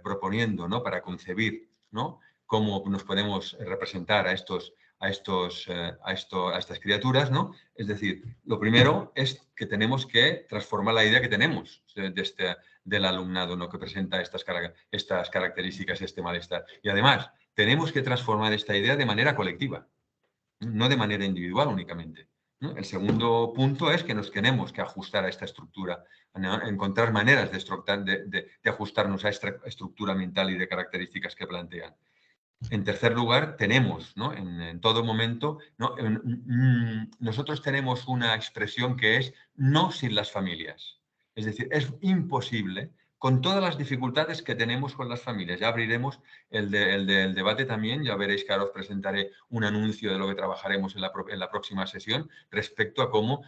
proponiendo, ¿no?, para concebir, ¿no?, cómo nos podemos representar a estas criaturas, ¿no? Es decir, lo primero es que tenemos que transformar la idea que tenemos del alumnado, ¿no?, que presenta estas características, este malestar. Y además, tenemos que transformar esta idea de manera colectiva, no de manera individual únicamente, ¿no? El segundo punto es que nos tenemos que ajustar a esta estructura, ¿no?, encontrar maneras de ajustarnos a esta estructura mental y de características que plantean. En tercer lugar, tenemos, ¿no?, en todo momento, ¿no?, nosotros tenemos una expresión que es no sin las familias. Es decir, es imposible, con todas las dificultades que tenemos con las familias. Ya abriremos el debate también, ya veréis que ahora os presentaré un anuncio de lo que trabajaremos en la próxima sesión respecto a cómo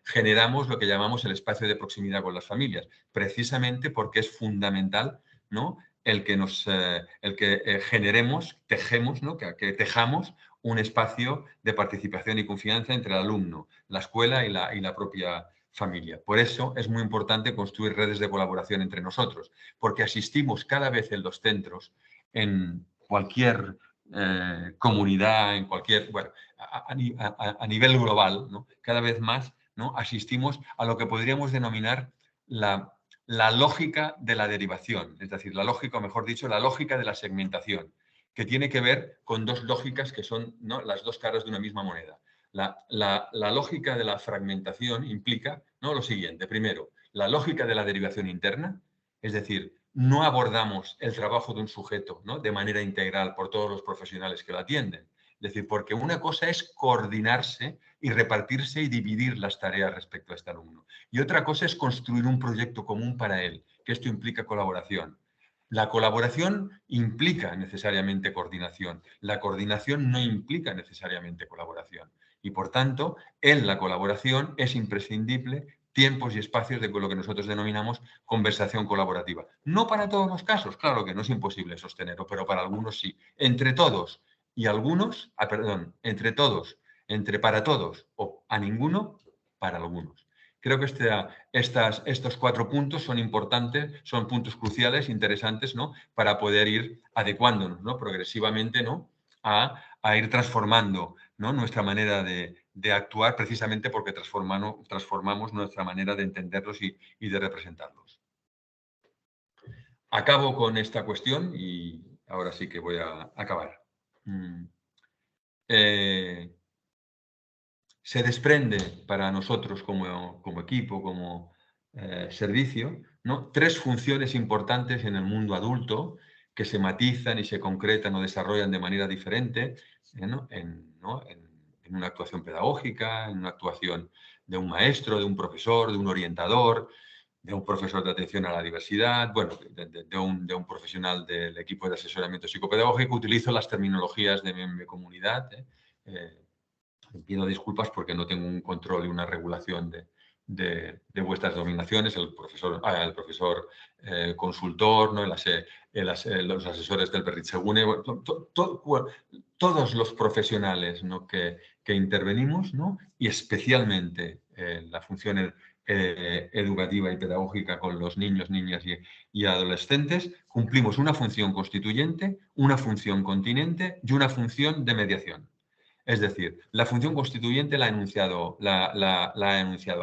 generamos lo que llamamos el espacio de proximidad con las familias, precisamente porque es fundamental, ¿no?, el que generemos, tejemos, ¿no?, que tejamos un espacio de participación y confianza entre el alumno, la escuela y la propia familia. Por eso es muy importante construir redes de colaboración entre nosotros, porque asistimos cada vez en los centros, en cualquier comunidad, en cualquier, bueno, a nivel global, ¿no?, cada vez más, ¿no?, asistimos a lo que podríamos denominar la lógica de la derivación, es decir, la lógica, o mejor dicho, la lógica de la segmentación, que tiene que ver con dos lógicas que son, ¿no?, las dos caras de una misma moneda. La lógica de la fragmentación implica, ¿no?, lo siguiente. Primero, la lógica de la derivación interna, Es decir, no abordamos el trabajo de un sujeto, ¿no?, de manera integral por todos los profesionales que lo atienden. Es decir, porque una cosa es coordinarse y repartirse y dividir las tareas respecto a este alumno. Y otra cosa es construir un proyecto común para él, que esto implica colaboración. La colaboración implica necesariamente coordinación. La coordinación no implica necesariamente colaboración. Y por tanto, en la colaboración es imprescindible tiempos y espacios de lo que nosotros denominamos conversación colaborativa. No para todos los casos, claro que no es imposible sostenerlo, pero para algunos sí. Entre todos y algunos, entre todos, entre para todos o a ninguno, para algunos. Creo que estos 4 puntos son importantes, son puntos cruciales, interesantes, ¿no?, para poder ir adecuándonos, ¿no?, progresivamente, ¿no?, a ir transformando, ¿no?, nuestra manera de actuar, precisamente porque transformamos nuestra manera de entenderlos y de representarlos. Acabo con esta cuestión y ahora sí que voy a acabar. Se desprende para nosotros como equipo, como servicio, ¿no?, 3 funciones importantes en el mundo adulto que se matizan y se concretan o desarrollan de manera diferente, ¿no?, en una actuación pedagógica, en una actuación de un maestro, de un profesor, de un orientador, de un profesor de atención a la diversidad, bueno, de un profesional del equipo de asesoramiento psicopedagógico. Utilizo las terminologías de mi comunidad, pido disculpas porque no tengo un control y una regulación de vuestras dominaciones, el profesor consultor, ¿no?, los asesores del Berritzegune, todos los profesionales, ¿no?, que intervenimos, ¿no?, y especialmente la función educativa y pedagógica con los niños, niñas y adolescentes, cumplimos una función constituyente, una función continente y una función de mediación. Es decir, la función constituyente la he enunciado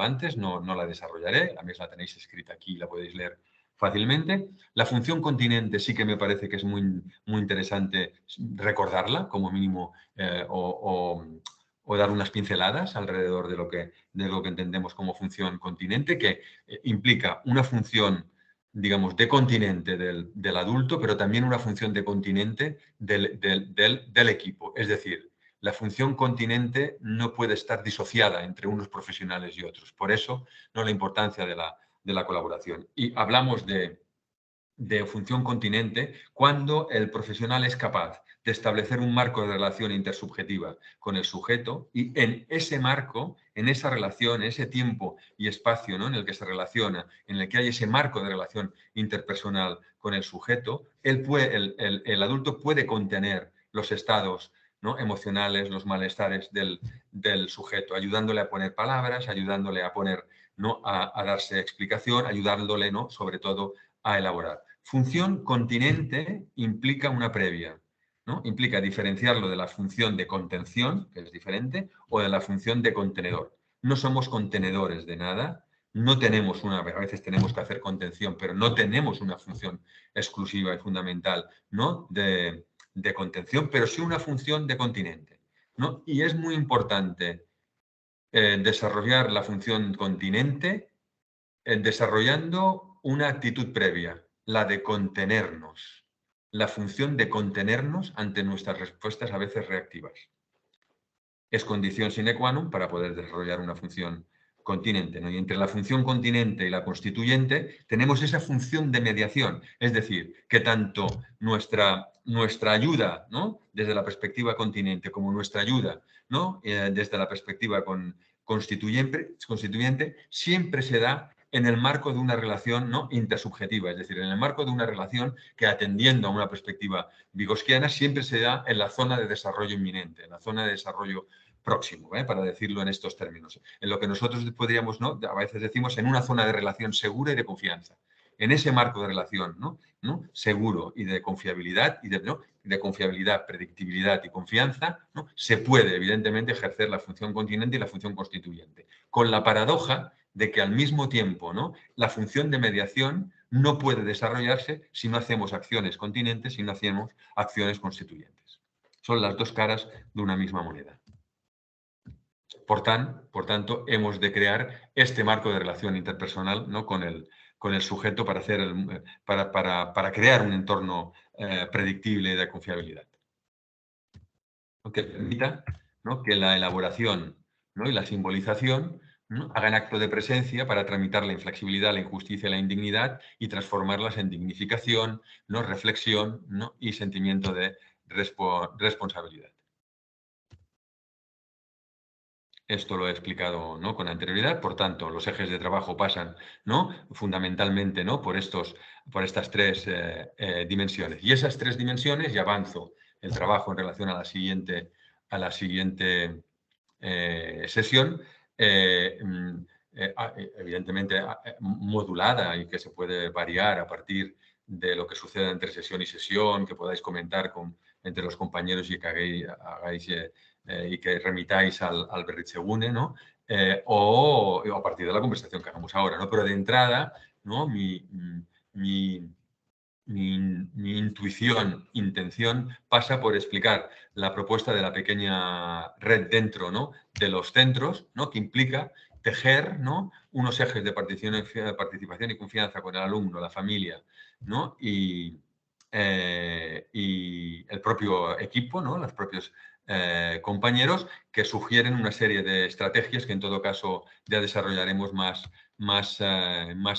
antes, no la desarrollaré, a mí la tenéis escrita aquí y la podéis leer fácilmente. La función continente sí que me parece que es muy, muy interesante recordarla, como mínimo, o dar unas pinceladas alrededor de lo que entendemos como función continente, que implica una función, digamos, de continente del adulto, pero también una función de continente del equipo. Es decir, la función continente no puede estar disociada entre unos profesionales y otros. Por eso, ¿no?, la importancia de la colaboración. Y hablamos de función continente cuando el profesional es capaz de establecer un marco de relación intersubjetiva con el sujeto y en ese marco, en esa relación, en ese tiempo y espacio, ¿no?, en el que se relaciona, en el que hay ese marco de relación interpersonal con el sujeto, el adulto puede contener los estados, ¿no?, emocionales, los malestares del sujeto, ayudándole a poner palabras, ayudándole a poner, ¿no?, a darse explicación, ayudándole, ¿no?, sobre todo a elaborar. Función continente implica una previa, ¿no? Implica diferenciarlo de la función de contención, que es diferente, o de la función de contenedor. No somos contenedores de nada, no tenemos a veces tenemos que hacer contención, pero no tenemos una función exclusiva y fundamental, ¿no?, de contención, pero sí una función de continente, ¿no? Y es muy importante desarrollar la función continente desarrollando una actitud previa, la de contenernos, la función de contenernos ante nuestras respuestas a veces reactivas. Es condición sine qua non para poder desarrollar una función continente, ¿no? Y entre la función continente y la constituyente tenemos esa función de mediación, es decir, que tanto nuestra ayuda, ¿no?, desde la perspectiva continente como nuestra ayuda, ¿no?, desde la perspectiva constituyente siempre se da en el marco de una relación, ¿no?, intersubjetiva, es decir, en el marco de una relación que, atendiendo a una perspectiva vygotsquiana, siempre se da en la zona de desarrollo inminente, en la zona de desarrollo próximo, para decirlo en estos términos. En lo que nosotros podríamos, ¿no?, a veces decimos, en una zona de relación segura y de confianza. En ese marco de relación, ¿no?, seguro y de confiabilidad, de confiabilidad, predictibilidad y confianza, ¿no?, se puede, evidentemente, ejercer la función continente y la función constituyente. Con la paradoja de que al mismo tiempo, ¿no?, la función de mediación no puede desarrollarse si no hacemos acciones continentes, si no hacemos acciones constituyentes. Son las dos caras de una misma moneda. Por tanto, hemos de crear este marco de relación interpersonal, ¿no?, con con el sujeto para, para crear un entorno predictible de confiabilidad. Que permita, ¿no?, que la elaboración, ¿no?, y la simbolización, ¿no?, hagan acto de presencia para tramitar la inflexibilidad, la injusticia y la indignidad y transformarlas en dignificación, ¿no?, reflexión, ¿no?, y sentimiento de responsabilidad. Esto lo he explicado, ¿no?, con anterioridad. Por tanto, los ejes de trabajo pasan, ¿no?, fundamentalmente, ¿no?, por estas tres dimensiones. Y esas tres dimensiones, y avanzo el trabajo en relación a la siguiente sesión, evidentemente modulada y que se puede variar a partir de lo que suceda entre sesión y sesión, que podáis comentar entre los compañeros y que hagáis y que remitáis al Berritzegune, ¿no? O a partir de la conversación que hagamos ahora, ¿no? Pero de entrada, ¿no?, mi intuición, intención, pasa por explicar la propuesta de la pequeña red dentro, ¿no?, de los centros, ¿no?, que implica tejer, ¿no?, unos ejes de participación y confianza con el alumno, la familia, ¿no?, y el propio equipo, ¿no?, los propios compañeros, que sugieren una serie de estrategias que en todo caso ya desarrollaremos más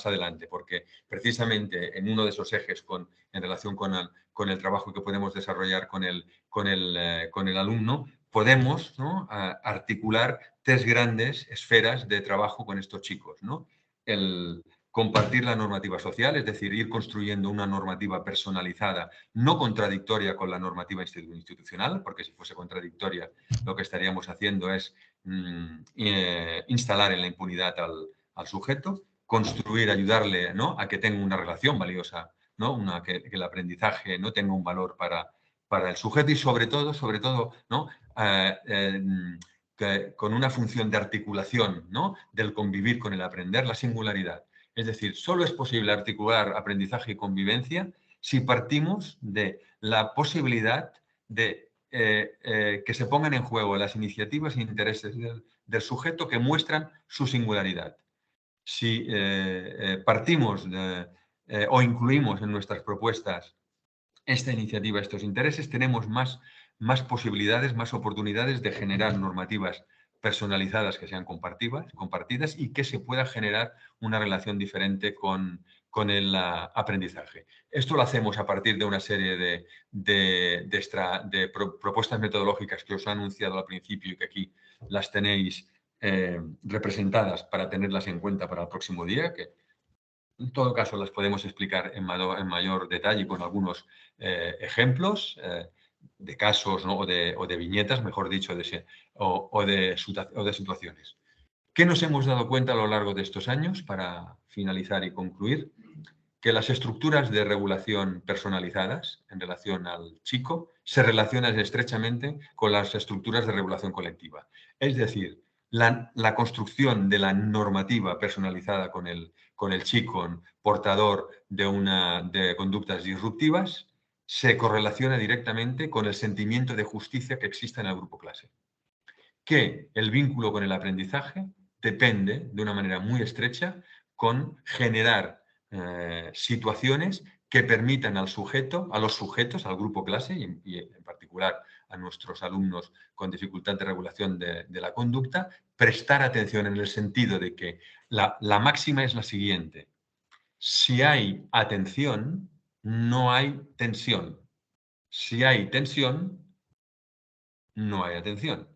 adelante, porque precisamente en uno de esos ejes en relación con el trabajo que podemos desarrollar con el alumno, podemos, ¿no?, articular tres grandes esferas de trabajo con estos chicos, ¿no? El compartir la normativa social, es decir, ir construyendo una normativa personalizada, no contradictoria con la normativa institucional, porque si fuese contradictoria lo que estaríamos haciendo es instalar en la impunidad al sujeto, construir, ayudarle, ¿no?, a que tenga una relación valiosa, ¿no?, que el aprendizaje, ¿no?, tenga un valor para el sujeto y sobre todo, ¿no?, con una función de articulación, ¿no?, del convivir con el aprender, la singularidad. Es decir, solo es posible articular aprendizaje y convivencia si partimos de la posibilidad de que se pongan en juego las iniciativas e intereses del sujeto que muestran su singularidad. Si partimos o incluimos en nuestras propuestas esta iniciativa, estos intereses, tenemos más posibilidades, más oportunidades de generar normativas personalizadas que sean compartidas y que se pueda generar una relación diferente con el aprendizaje. Esto lo hacemos a partir de una serie de propuestas metodológicas que os he anunciado al principio y que aquí las tenéis representadas para tenerlas en cuenta para el próximo día, que en todo caso las podemos explicar en mayor detalle con algunos ejemplos de casos, ¿no?, o de viñetas, mejor dicho, o de situaciones. ¿Qué nos hemos dado cuenta a lo largo de estos años, para finalizar y concluir? Que las estructuras de regulación personalizadas en relación al chico se relacionan estrechamente con las estructuras de regulación colectiva. Es decir, la construcción de la normativa personalizada con el chico portador de conductas disruptivas se correlaciona directamente con el sentimiento de justicia que existe en el grupo clase. Que el vínculo con el aprendizaje depende de una manera muy estrecha con generar situaciones que permitan a los sujetos, al grupo clase y en particular a nuestros alumnos con dificultad de regulación de la conducta, prestar atención en el sentido de que la máxima es la siguiente: si hay atención, no hay tensión. Si hay tensión, no hay atención.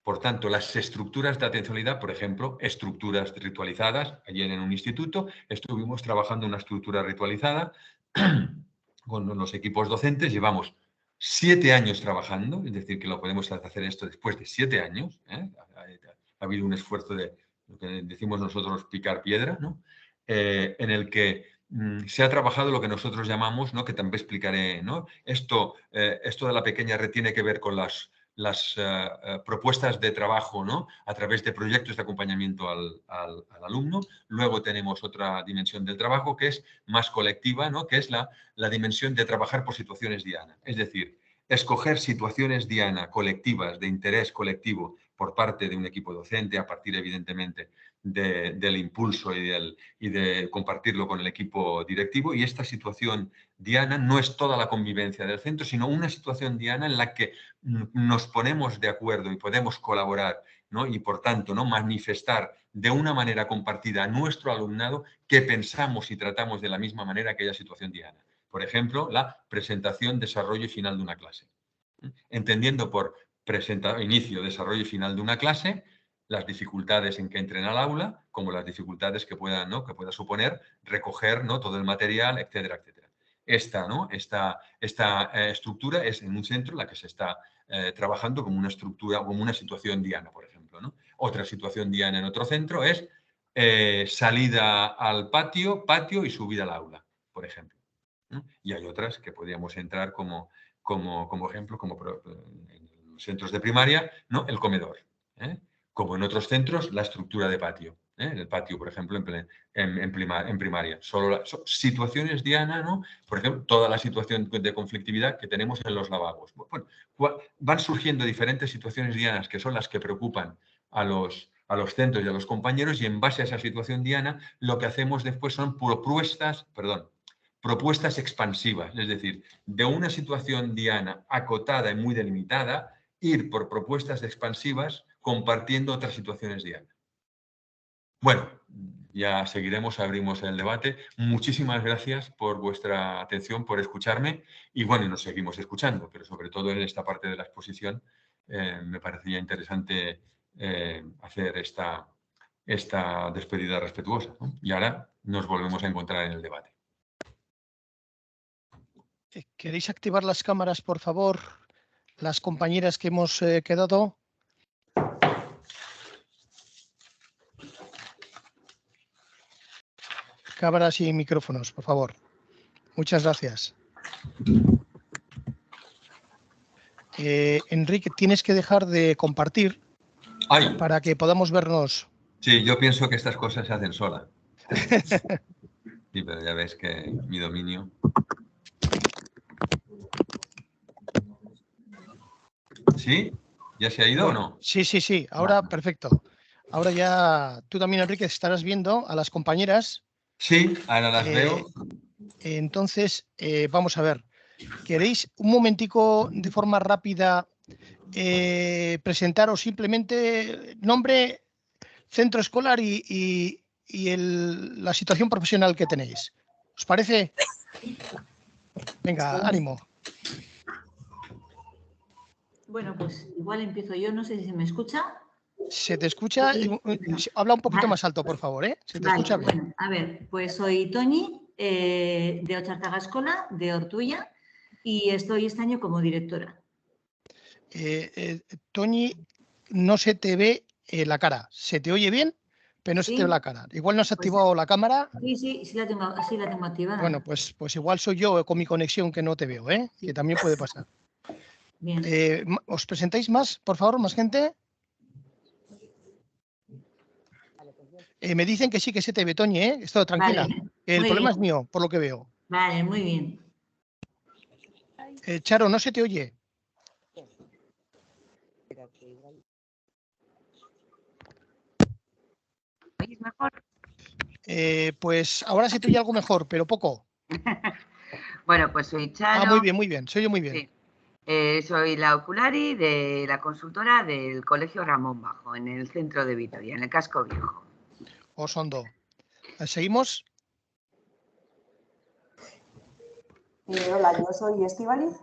Por tanto, las estructuras de atencionalidad, por ejemplo, estructuras ritualizadas, ayer en un instituto estuvimos trabajando una estructura ritualizada con los equipos docentes, llevamos 7 años trabajando, es decir, que lo podemos hacer esto después de 7 años, ¿eh? Ha habido un esfuerzo de lo que decimos nosotros picar piedra, ¿no? En el que se ha trabajado lo que nosotros llamamos, ¿no?, que también explicaré, ¿no? Esto de la pequeña red tiene que ver con las propuestas de trabajo, ¿no?, a través de proyectos de acompañamiento al alumno. Luego tenemos otra dimensión del trabajo que es más colectiva, ¿no?, que es la dimensión de trabajar por situaciones diana. Es decir, escoger situaciones diana colectivas, de interés colectivo, por parte de un equipo docente, a partir evidentemente del impulso y de compartirlo con el equipo directivo. Y esta situación diana no es toda la convivencia del centro, sino una situación diana en la que nos ponemos de acuerdo y podemos colaborar, ¿no? Y por tanto, ¿no?, manifestar de una manera compartida a nuestro alumnado que pensamos y tratamos de la misma manera aquella situación diana. Por ejemplo, la presentación, desarrollo y final de una clase. Entendiendo por inicio, desarrollo y final de una clase las dificultades en que entren al aula, como las dificultades que pueda suponer recoger, ¿no?, todo el material, etcétera, etcétera. Esta estructura es en un centro en la que se está trabajando como una estructura, como una situación diana, por ejemplo, ¿no? Otra situación diana en otro centro es salida al patio y subida al aula, por ejemplo, ¿no? Y hay otras que podríamos entrar como ejemplo, como en los centros de primaria, ¿no?, el comedor, como en otros centros la estructura de patio. El patio, por ejemplo, en primaria. Son situaciones diana, ¿no? Por ejemplo, toda la situación de conflictividad que tenemos en los lavabos. Bueno, van surgiendo diferentes situaciones dianas que son las que preocupan a los centros y a los compañeros, y en base a esa situación diana lo que hacemos después son propuestas expansivas, es decir, de una situación diana acotada y muy delimitada, ir por propuestas expansivas compartiendo otras situaciones dianas. Bueno, ya seguiremos, abrimos el debate. Muchísimas gracias por vuestra atención, por escucharme, y bueno, nos seguimos escuchando, pero sobre todo en esta parte de la exposición me parecía interesante hacer esta despedida respetuosa, ¿no? Y ahora nos volvemos a encontrar en el debate. ¿Queréis activar las cámaras, por favor, las compañeras que hemos quedado? Cámaras y micrófonos, por favor. Muchas gracias. Enrique, tienes que dejar de compartir para que podamos vernos. Sí, yo pienso que estas cosas se hacen sola. Sí, pero ya ves que mi dominio... ¿Sí? ¿Ya se ha ido o no? Sí. Ahora, perfecto. Ahora ya tú también, Enrique, estarás viendo a las compañeras. Sí, ahora las veo. Entonces, vamos a ver. ¿Queréis un momentico de forma rápida presentaros simplemente nombre, centro escolar y la situación profesional que tenéis? ¿Os parece? Venga, ánimo. Bueno, pues igual empiezo yo, no sé si se me escucha. ¿Se te escucha? Habla un poquito más alto, por favor, ¿eh? Se te escucha bien. Bueno, a ver, pues soy Toñi, de Ochartaga Escola, de Ortuella, y estoy este año como directora. Toñi, no se te ve la cara. Se te oye bien, pero no se te ve la cara. Igual no has activado la cámara. Sí la tengo activada. Bueno, pues igual soy yo con mi conexión que no te veo, ¿eh? Que también puede pasar. Bien. ¿Os presentáis más, por favor, más gente? Me dicen que sí, que se te ve, Toñi, ¿eh? Estoy tranquila. Vale, El problema es mío, por lo que veo. Vale, muy bien. Charo, no se te oye. ¿Oís mejor? Pues ahora se te oye algo mejor, pero poco. Bueno, pues soy Charo. Muy bien, se oye muy bien. Sí. Soy la Oculari de la consultora del Colegio Ramón Bajo, en el centro de Vitoria, en el Casco Viejo. Osondo. ¿Seguimos? Hola, yo soy Estíbaliz,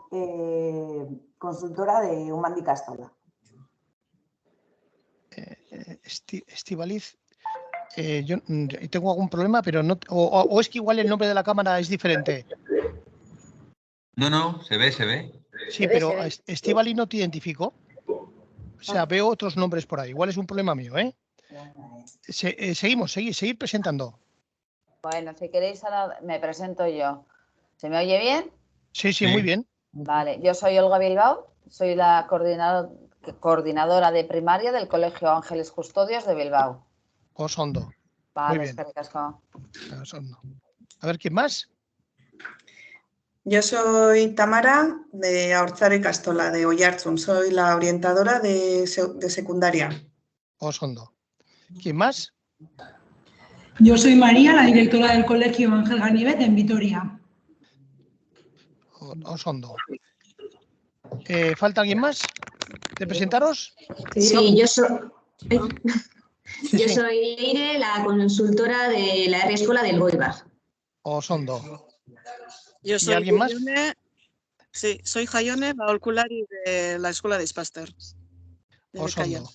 consultora de Humandi Castola. Estíbaliz, yo tengo algún problema, pero no. O es que igual el nombre de la cámara es diferente. No, se ve. Sí, pero Estíbaliz no te identifico. O sea, veo otros nombres por ahí. Igual es un problema mío, ¿eh? Seguir presentando. Bueno, si queréis ahora me presento yo. ¿Se me oye bien? Sí, muy bien. Vale, yo soy Olga Bilbao, soy la coordinadora de primaria del Colegio Ángeles Custodios de Bilbao. Osondo. Vale, muy bien. Osondo. A ver, ¿quién más? Yo soy Tamara de Haurtzaro Ikastola, de Oiartzun. Soy la orientadora de secundaria. Oso ondo. ¿Quién más? Yo soy María, la directora del Colegio Ángel Ganivet en Vitoria. Oso ondo. ¿Falta alguien más de presentaros? Sí, yo soy Sí. Leire, la consultora de la Escuela del Goibag. Oso ondo. Yo ¿Y soy alguien más? Jaione, sí, soy Jaione, la aholkulari de la Escuela de Ispaster. Oso ondo.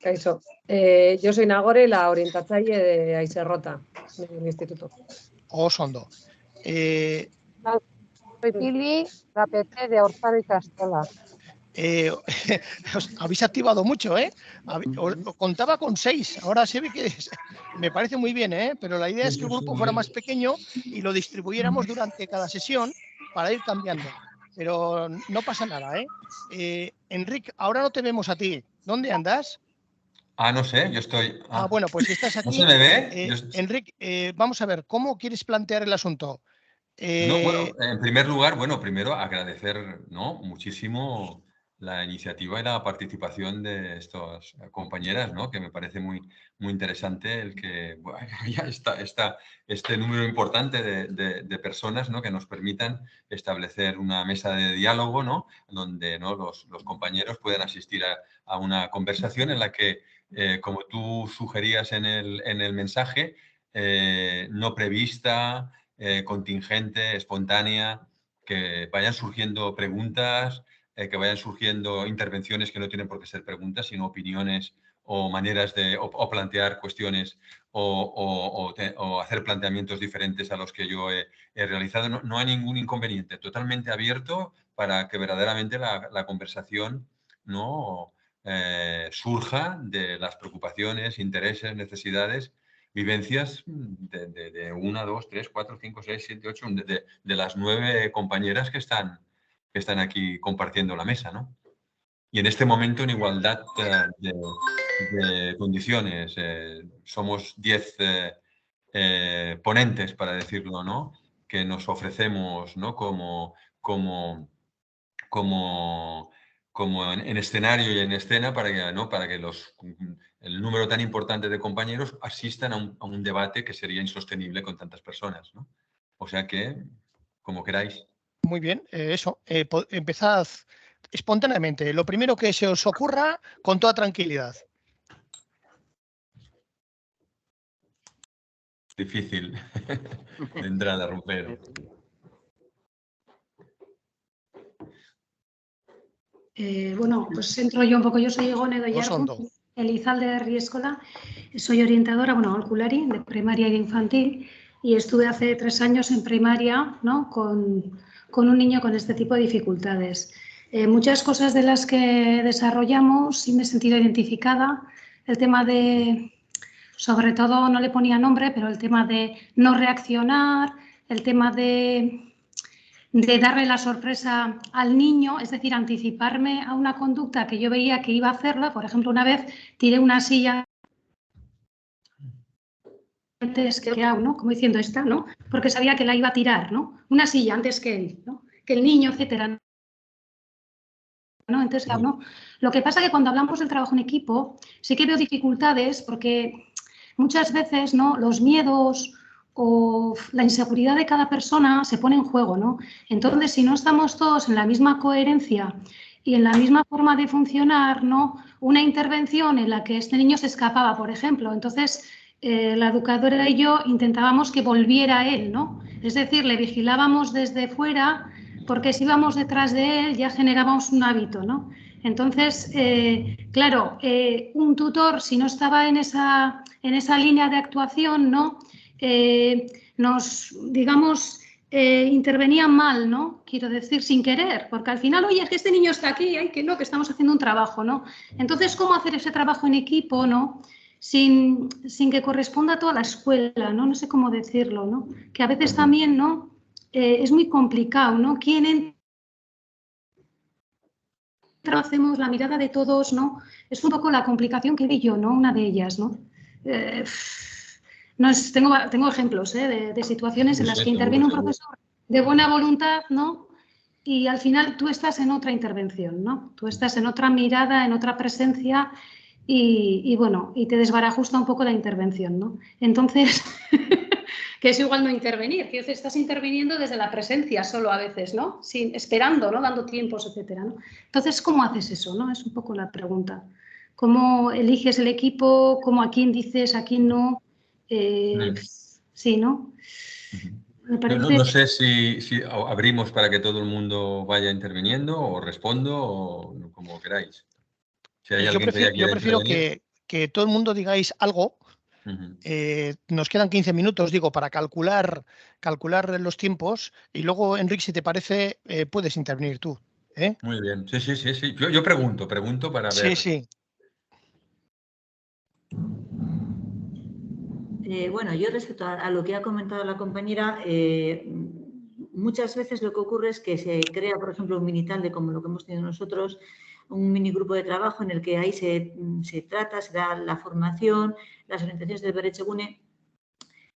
Kaixo. Yo soy Nagore, la orientatzaile de Aiserrota, del instituto. Oso ondo. Soy Pili, la PT de Haurtzaro Ikastola. Os habéis activado mucho, ¿eh? Os contaba con 6, ahora se ve que me parece muy bien, ¿eh? Pero la idea es que el grupo fuera más pequeño y lo distribuyéramos durante cada sesión para ir cambiando. Pero no pasa nada, ¿eh? Enric, ahora no te vemos a ti. ¿Dónde andas? No sé, yo estoy... Bueno, pues si estás aquí... ¿No se me ve? Enric, vamos a ver, ¿cómo quieres plantear el asunto? Bueno, en primer lugar, primero agradecer, ¿no?, muchísimo la iniciativa y la participación de estas compañeras, ¿no?, que me parece muy interesante el que ya este número importante de personas, ¿no?, que nos permitan establecer una mesa de diálogo, ¿no?, donde, ¿no?, los compañeros puedan asistir a una conversación en la que, como tú sugerías en el mensaje, no prevista, contingente, espontánea, que vayan surgiendo preguntas, que vayan surgiendo intervenciones que no tienen por qué ser preguntas, sino opiniones o maneras de o plantear cuestiones o hacer planteamientos diferentes a los que yo he realizado. No hay ningún inconveniente, totalmente abierto para que verdaderamente la conversación, ¿no?, surja de las preocupaciones, intereses, necesidades, vivencias de 1, 2, 3, 4, 5, 6, 7, 8, de las 9 compañeras que están aquí compartiendo la mesa, ¿no? Y en este momento, en igualdad de condiciones, somos 10 ponentes, para decirlo, ¿no?, que nos ofrecemos, ¿no?, como en escenario y en escena para que el número tan importante de compañeros asistan a un debate que sería insostenible con tantas personas, ¿no? O sea que, como queráis. Muy bien, empezad espontáneamente. Lo primero que se os ocurra, con toda tranquilidad. Difícil de entrada, romper. Bueno, pues entro yo un poco. Yo soy Egone Doiartzun, Elizalde de Rieskola. Soy orientadora, aholkulari, de primaria y de infantil. Y estuve hace 3 años en primaria, ¿no?, con un niño con este tipo de dificultades. Muchas cosas de las que desarrollamos sí me he sentido identificada. El tema de, sobre todo, no le ponía nombre, pero el tema de no reaccionar, el tema de darle la sorpresa al niño, es decir, anticiparme a una conducta que yo veía que iba a hacerla. Por ejemplo, una vez tiré una silla antes que hago, ¿no?, como diciendo esta, ¿no?, porque sabía que la iba a tirar, ¿no?, una silla antes que él, ¿no?, que el niño, etcétera, ¿no? Entonces, ¿no?, lo que pasa es que cuando hablamos del trabajo en equipo sí que veo dificultades porque muchas veces, ¿no?, los miedos o la inseguridad de cada persona se pone en juego, ¿no? Entonces, si no estamos todos en la misma coherencia y en la misma forma de funcionar, ¿no?, una intervención en la que este niño se escapaba, por ejemplo, entonces la educadora y yo intentábamos que volviera él, ¿no? Es decir, le vigilábamos desde fuera, porque si íbamos detrás de él ya generábamos un hábito, ¿no? Entonces, claro, un tutor, si no estaba en esa línea de actuación, ¿no?, nos, digamos, intervenían mal, ¿no? Quiero decir, sin querer, porque al final, oye, es que este niño está aquí, ay, que no, que estamos haciendo un trabajo, ¿no? Entonces, ¿cómo hacer ese trabajo en equipo, ¿no?, sin que corresponda a toda la escuela, ¿no? No sé cómo decirlo, ¿no? Que a veces también, ¿no?, es muy complicado, ¿no? ¿Quién hacemos la mirada de todos, ¿no? Es un poco la complicación que vi yo, ¿no? Una de ellas, ¿no? Tengo ejemplos de situaciones en las que interviene un profesor buena voluntad, ¿no? Y al final tú estás en otra intervención, ¿no? Tú estás en otra mirada, en otra presencia y bueno, y te desbarajusta un poco la intervención, ¿no? Entonces, que es igual no intervenir, que estás interviniendo desde la presencia solo a veces, ¿no? Sin, esperando, ¿no? Dando tiempos, etcétera, ¿no? Entonces, ¿cómo haces eso, no? Es un poco la pregunta. ¿Cómo eliges el equipo? ¿Cómo a quién dices, a quién no? Sí, ¿no? Me parece... No sé si abrimos para que todo el mundo vaya interviniendo o respondo o como queráis. Si hay alguien que ya quiera prefiero intervenir. que todo el mundo digáis algo. Nos quedan 15 minutos, digo, para calcular los tiempos y luego, Enric, si te parece, puedes intervenir tú. Muy bien, sí. Yo pregunto para ver. Sí. Bueno, yo respecto a lo que ha comentado la compañera, muchas veces lo que ocurre es que se crea, por ejemplo, un minitalde como lo que hemos tenido nosotros, un mini grupo de trabajo en el que ahí se trata, se da la formación, las orientaciones del Berechegune.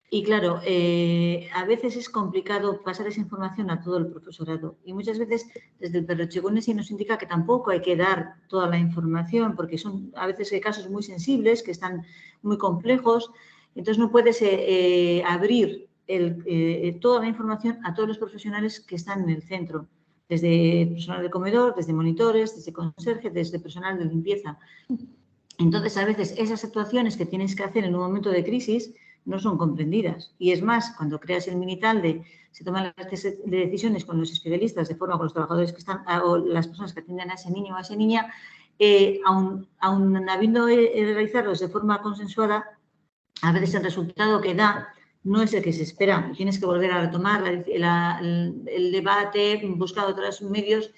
Y claro, a veces es complicado pasar esa información a todo el profesorado. Y muchas veces desde el Berechegune se nos indica que tampoco hay que dar toda la información porque son a veces hay casos muy sensibles, que están muy complejos. Entonces no puedes abrir toda la información a todos los profesionales que están en el centro. Desde personal de comedor, desde monitores, desde conserje, desde personal de limpieza. Entonces, a veces esas actuaciones que tienes que hacer en un momento de crisis no son comprendidas. Y es más, cuando creas el minitalde, se toman las decisiones con los especialistas, de forma con los trabajadores que están, o las personas que atienden a ese niño o a esa niña, aun habiendo realizarlos de forma consensuada, a veces el resultado que da no es el que se espera. Tienes que volver a retomar el debate, buscar otros medios.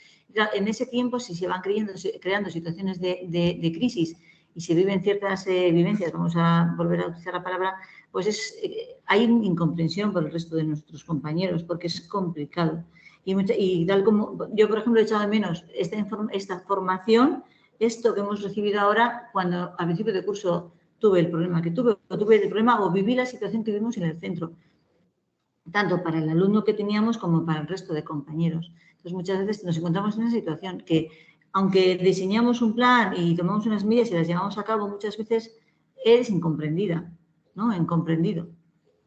En ese tiempo, si se van creando situaciones de crisis y se viven ciertas vivencias, vamos a volver a utilizar la palabra, pues hay incomprensión por el resto de nuestros compañeros porque es complicado. Y tal como yo, por ejemplo, he echado de menos esta formación, esto que hemos recibido ahora, cuando a principio de curso tuve el problema que tuve, o viví la situación que vivimos en el centro, tanto para el alumno que teníamos como para el resto de compañeros. Entonces, muchas veces nos encontramos en una situación que, aunque diseñamos un plan y tomamos unas medidas y las llevamos a cabo, muchas veces es incomprendida, ¿no? Incomprendido.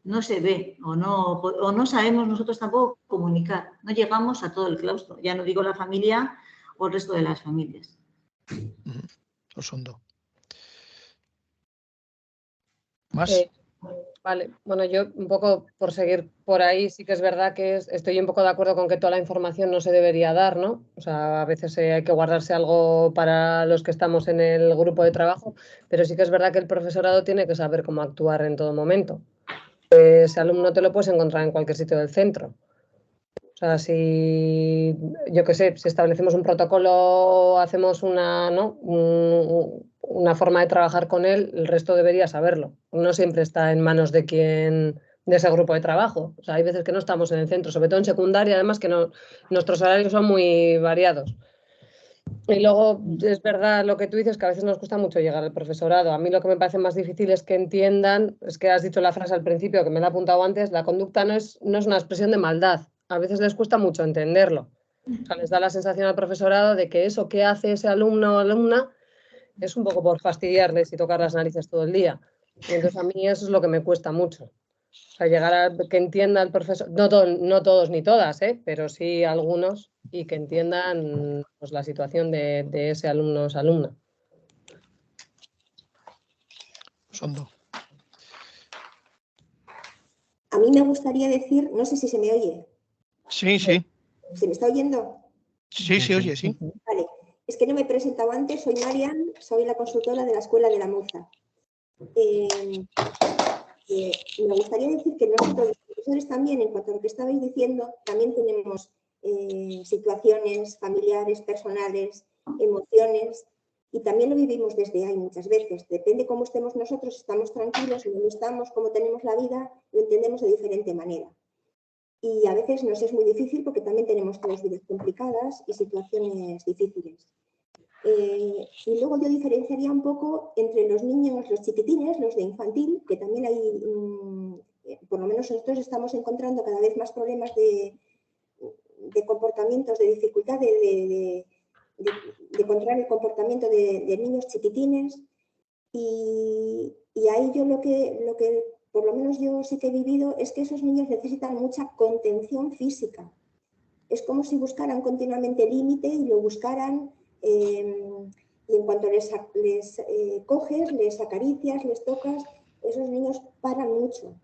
No se ve o no sabemos nosotros tampoco comunicar. No llegamos a todo el claustro. Ya no digo la familia o el resto de las familias. Osondo. ¿Más? Vale, bueno, yo un poco por seguir por ahí, sí que es verdad que estoy un poco de acuerdo con que toda la información no se debería dar, ¿no? O sea, a veces hay que guardarse algo para los que estamos en el grupo de trabajo, pero sí que es verdad que el profesorado tiene que saber cómo actuar en todo momento. Ese alumno te lo puedes encontrar en cualquier sitio del centro. O sea, si, yo qué sé, si establecemos un protocolo, hacemos una forma de trabajar con él, el resto debería saberlo. No siempre está en manos de ese grupo de trabajo. O sea, hay veces que no estamos en el centro, sobre todo en secundaria, además que nuestros horarios son muy variados. Y luego es verdad lo que tú dices, que a veces nos cuesta mucho llegar al profesorado. A mí lo que me parece más difícil es que entiendan, es que has dicho la frase al principio, que me la he apuntado antes, la conducta no es una expresión de maldad. A veces les cuesta mucho entenderlo. O sea, les da la sensación al profesorado de que eso que hace ese alumno o alumna es un poco por fastidiarles y tocar las narices todo el día. Y entonces a mí eso es lo que me cuesta mucho. O sea, llegar a que entienda el profesor, no todos ni todas, pero sí algunos, y que entiendan pues, la situación de ese alumno o esa alumna. Sondo. A mí me gustaría decir, no sé si se me oye. Sí. ¿Se me está oyendo? Sí, se oye, sí. Vale. Es que no me he presentado antes, soy Marian, soy la consultora de la Escuela de la Moza. Me gustaría decir que nosotros, los profesores también, en cuanto a lo que estabais diciendo, también tenemos situaciones familiares, personales, emociones, y también lo vivimos desde ahí muchas veces. Depende cómo estemos nosotros, estamos tranquilos, no estamos, cómo tenemos la vida, lo entendemos de diferente manera. Y a veces nos es muy difícil porque también tenemos todas vidas complicadas y situaciones difíciles. Y luego yo diferenciaría un poco entre los niños, los chiquitines, los de infantil, que también hay, por lo menos nosotros estamos encontrando cada vez más problemas de de comportamientos, de dificultad de controlar el comportamiento de niños chiquitines. Y ahí yo lo que por lo menos yo sí que he vivido es que esos niños necesitan mucha contención física. Es como si buscaran continuamente límite y lo buscaran, y en cuanto les coges, les acaricias, les tocas, esos niños paran mucho.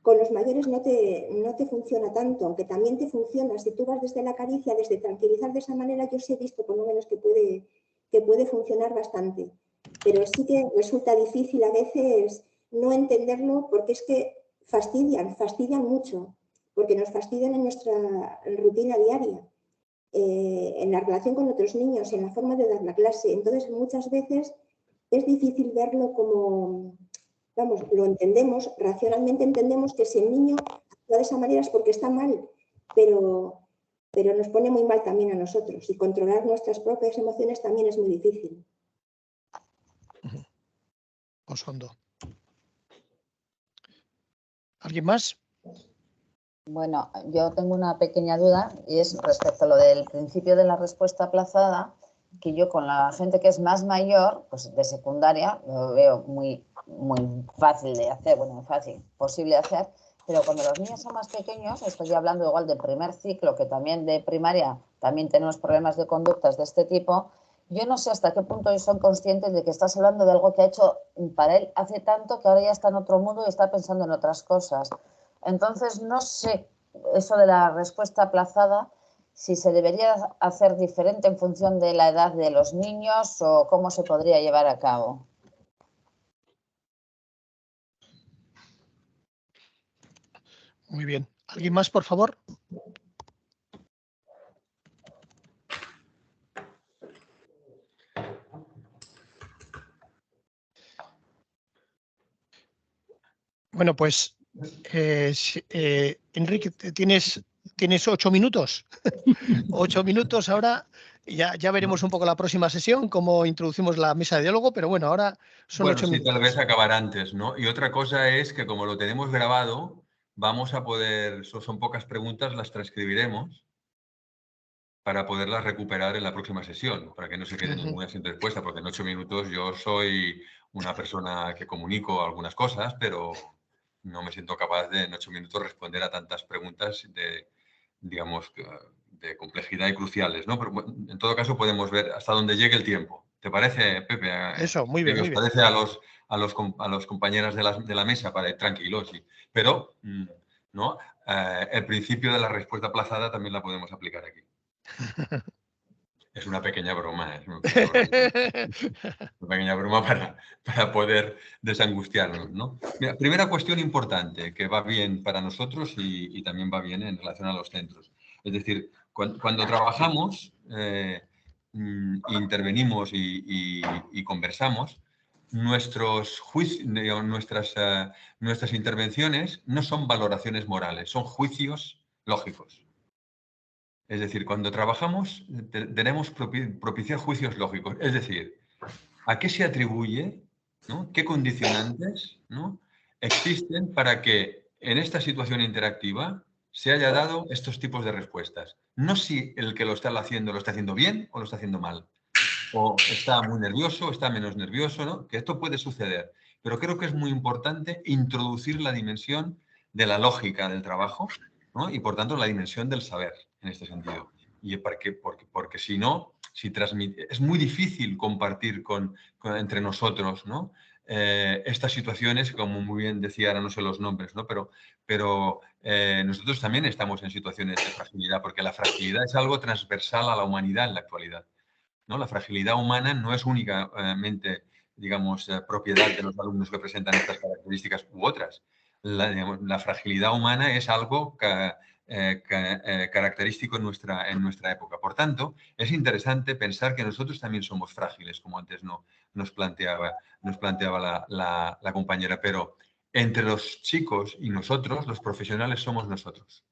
Con los mayores no te funciona tanto, aunque también te funciona. Si tú vas desde la caricia, desde tranquilizar de esa manera, yo sí he visto por lo menos que puede funcionar bastante. Pero sí que resulta difícil a veces no entenderlo, porque es que fastidian mucho, porque nos fastidian en nuestra rutina diaria, en la relación con otros niños, en la forma de dar la clase. Entonces, muchas veces es difícil verlo como, vamos, lo entendemos, racionalmente entendemos que si el niño actúa de esa manera es porque está mal, pero nos pone muy mal también a nosotros, y controlar nuestras propias emociones también es muy difícil. Osondo. ¿Alguien más? Bueno, yo tengo una pequeña duda y es respecto a lo del principio de la respuesta aplazada, que yo con la gente que es más mayor, pues de secundaria, lo veo muy fácil de hacer, bueno, fácil, posible de hacer, pero cuando los niños son más pequeños, estoy hablando igual de primer ciclo, que también de primaria, también tenemos problemas de conductas de este tipo. Yo no sé hasta qué punto ellos son conscientes de que estás hablando de algo que ha hecho para él hace tanto que ahora ya está en otro mundo y está pensando en otras cosas. Entonces, no sé, eso de la respuesta aplazada, si se debería hacer diferente en función de la edad de los niños o cómo se podría llevar a cabo. Muy bien. ¿Alguien más, por favor? Bueno, pues, Enrique, tienes 8 minutos. 8 minutos ahora. Ya veremos un poco la próxima sesión, cómo introducimos la mesa de diálogo, pero bueno, ahora son 8 minutos. Tal vez acabar antes, ¿no? Y otra cosa es que como lo tenemos grabado, vamos a poder, son pocas preguntas, las transcribiremos para poderlas recuperar en la próxima sesión, para que no se quede ninguna sin respuesta, porque en 8 minutos yo soy una persona que comunico algunas cosas, pero no me siento capaz de en 8 minutos responder a tantas preguntas digamos, de complejidad y cruciales, ¿no? Pero en todo caso podemos ver hasta dónde llegue el tiempo. ¿Te parece, Pepe? Eso, muy bien. ¿Os parece a los compañeros de la mesa para ir tranquilos? Sí. Pero, ¿no? El principio de la respuesta aplazada también la podemos aplicar aquí. Es una pequeña broma, ¿eh? Una pequeña broma para poder desangustiarnos, ¿no? Mira, primera cuestión importante que va bien para nosotros y también va bien en relación a los centros. Es decir, cuando trabajamos, intervenimos y conversamos, nuestras intervenciones no son valoraciones morales, son juicios lógicos. Es decir, cuando trabajamos tenemos propiciar juicios lógicos. Es decir, ¿a qué se atribuye? ¿No? ¿Qué condicionantes, ¿no? existen para que en esta situación interactiva se haya dado estos tipos de respuestas? No si el que lo está haciendo bien o lo está haciendo mal. O está muy nervioso, o está menos nervioso, ¿no? Que esto puede suceder. Pero creo que es muy importante introducir la dimensión de la lógica del trabajo, ¿no? Y por tanto la dimensión del saber en este sentido. Y porque si no, es muy difícil compartir entre nosotros, ¿no? Estas situaciones, como muy bien decía, ahora no sé los nombres, ¿no? pero nosotros también estamos en situaciones de fragilidad, porque la fragilidad es algo transversal a la humanidad en la actualidad, ¿no? La fragilidad humana no es únicamente, digamos, propiedad de los alumnos que presentan estas características u otras. La fragilidad humana es algo característico en nuestra época. Por tanto, es interesante pensar que nosotros también somos frágiles, como antes nos planteaba la compañera, pero entre los chicos y nosotros, los profesionales somos nosotros.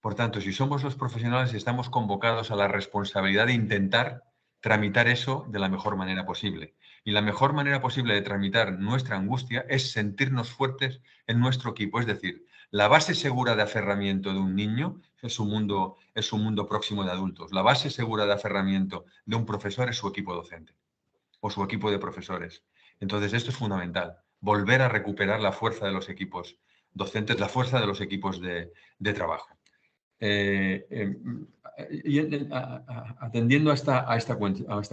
Por tanto, si somos los profesionales, estamos convocados a la responsabilidad de intentar tramitar eso de la mejor manera posible. Y la mejor manera posible de tramitar nuestra angustia es sentirnos fuertes en nuestro equipo. Es decir, La base segura de aferramiento de un niño es su mundo próximo de adultos. La base segura de aferramiento de un profesor es su equipo docente o su equipo de profesores. Entonces, esto es fundamental. Volver a recuperar la fuerza de los equipos docentes, la fuerza de los equipos de trabajo. Atendiendo a esta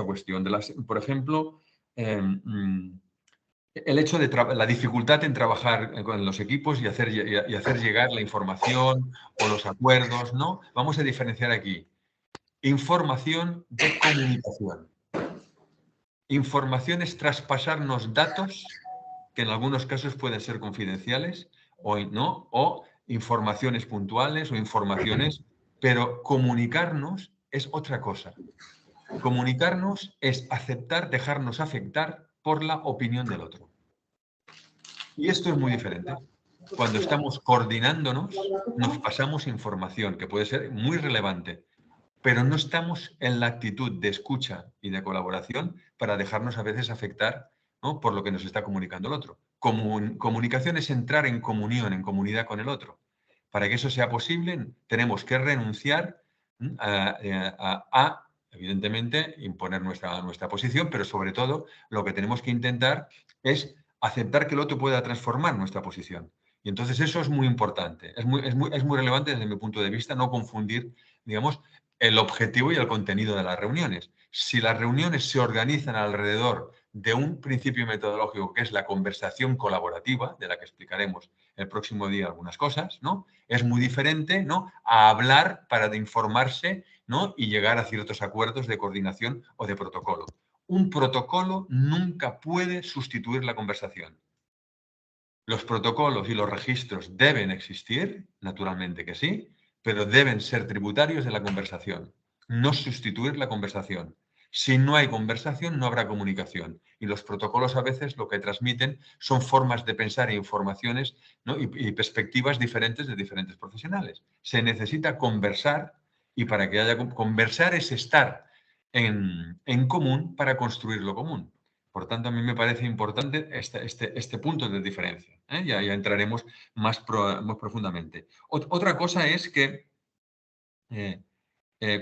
cuestión, por ejemplo, el hecho de la dificultad en trabajar con los equipos y hacer llegar la información o los acuerdos, ¿no? Vamos a diferenciar aquí información de comunicación. Información es traspasarnos datos que en algunos casos pueden ser confidenciales o no, o informaciones puntuales o informaciones, pero comunicarnos es otra cosa. Comunicarnos es aceptar, dejarnos afectar por la opinión del otro. Y esto es muy diferente. Cuando estamos coordinándonos, nos pasamos información que puede ser muy relevante, pero no estamos en la actitud de escucha y de colaboración para dejarnos a veces afectar, ¿no?, por lo que nos está comunicando el otro. Comunicación es entrar en comunión, en comunidad con el otro. Para que eso sea posible, tenemos que renunciar a evidentemente, imponer nuestra posición, pero sobre todo lo que tenemos que intentar es aceptar que el otro pueda transformar nuestra posición. Y entonces eso es muy importante, es muy relevante desde mi punto de vista no confundir, digamos, el objetivo y el contenido de las reuniones. Si las reuniones se organizan alrededor de un principio metodológico que es la conversación colaborativa, de la que explicaremos el próximo día algunas cosas, ¿no?, es muy diferente, ¿no?, a hablar para informarse, ¿no?, y llegar a ciertos acuerdos de coordinación o de protocolo. Un protocolo nunca puede sustituir la conversación. Los protocolos y los registros deben existir, naturalmente que sí, pero deben ser tributarios de la conversación, no sustituir la conversación. Si no hay conversación, no habrá comunicación. Y los protocolos a veces lo que transmiten son formas de pensar e informaciones, ¿no?, y perspectivas diferentes de diferentes profesionales. Se necesita conversar y para que haya conversar es estar en común para construir lo común. Por tanto, a mí me parece importante este punto de diferencia. Ya entraremos más profundamente. Otra cosa es que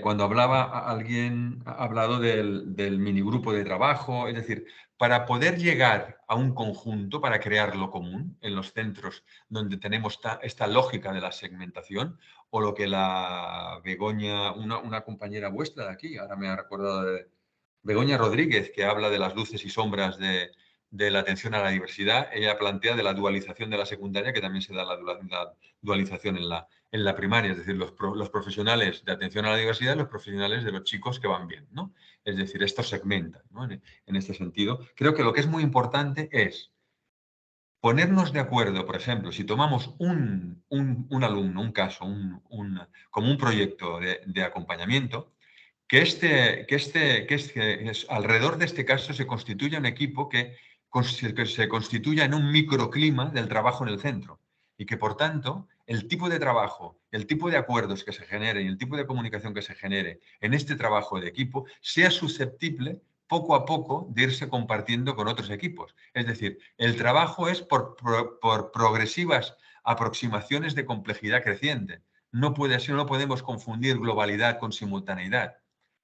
cuando alguien ha hablado del minigrupo de trabajo, es decir, para poder llegar a un conjunto, para crear lo común en los centros donde tenemos esta lógica de la segmentación, o lo que la Begoña, una compañera vuestra de aquí, ahora me ha recordado de Begoña Rodríguez, que habla de las luces y sombras de la atención a la diversidad, ella plantea de la dualización de la secundaria, que también se da la dualización en la primaria, es decir, los profesionales de atención a la diversidad y los profesionales de los chicos que van bien, ¿no? Es decir, esto segmentan, ¿no?, en este sentido. Creo que lo que es muy importante es ponernos de acuerdo, por ejemplo, si tomamos un alumno, un caso, como un proyecto de acompañamiento, que alrededor de este caso se constituya un equipo que se constituya en un microclima del trabajo en el centro y que, por tanto, el tipo de trabajo, el tipo de acuerdos que se genere y el tipo de comunicación que se genere en este trabajo de equipo sea susceptible poco a poco de irse compartiendo con otros equipos. Es decir, el trabajo es por progresivas aproximaciones de complejidad creciente. No podemos confundir globalidad con simultaneidad.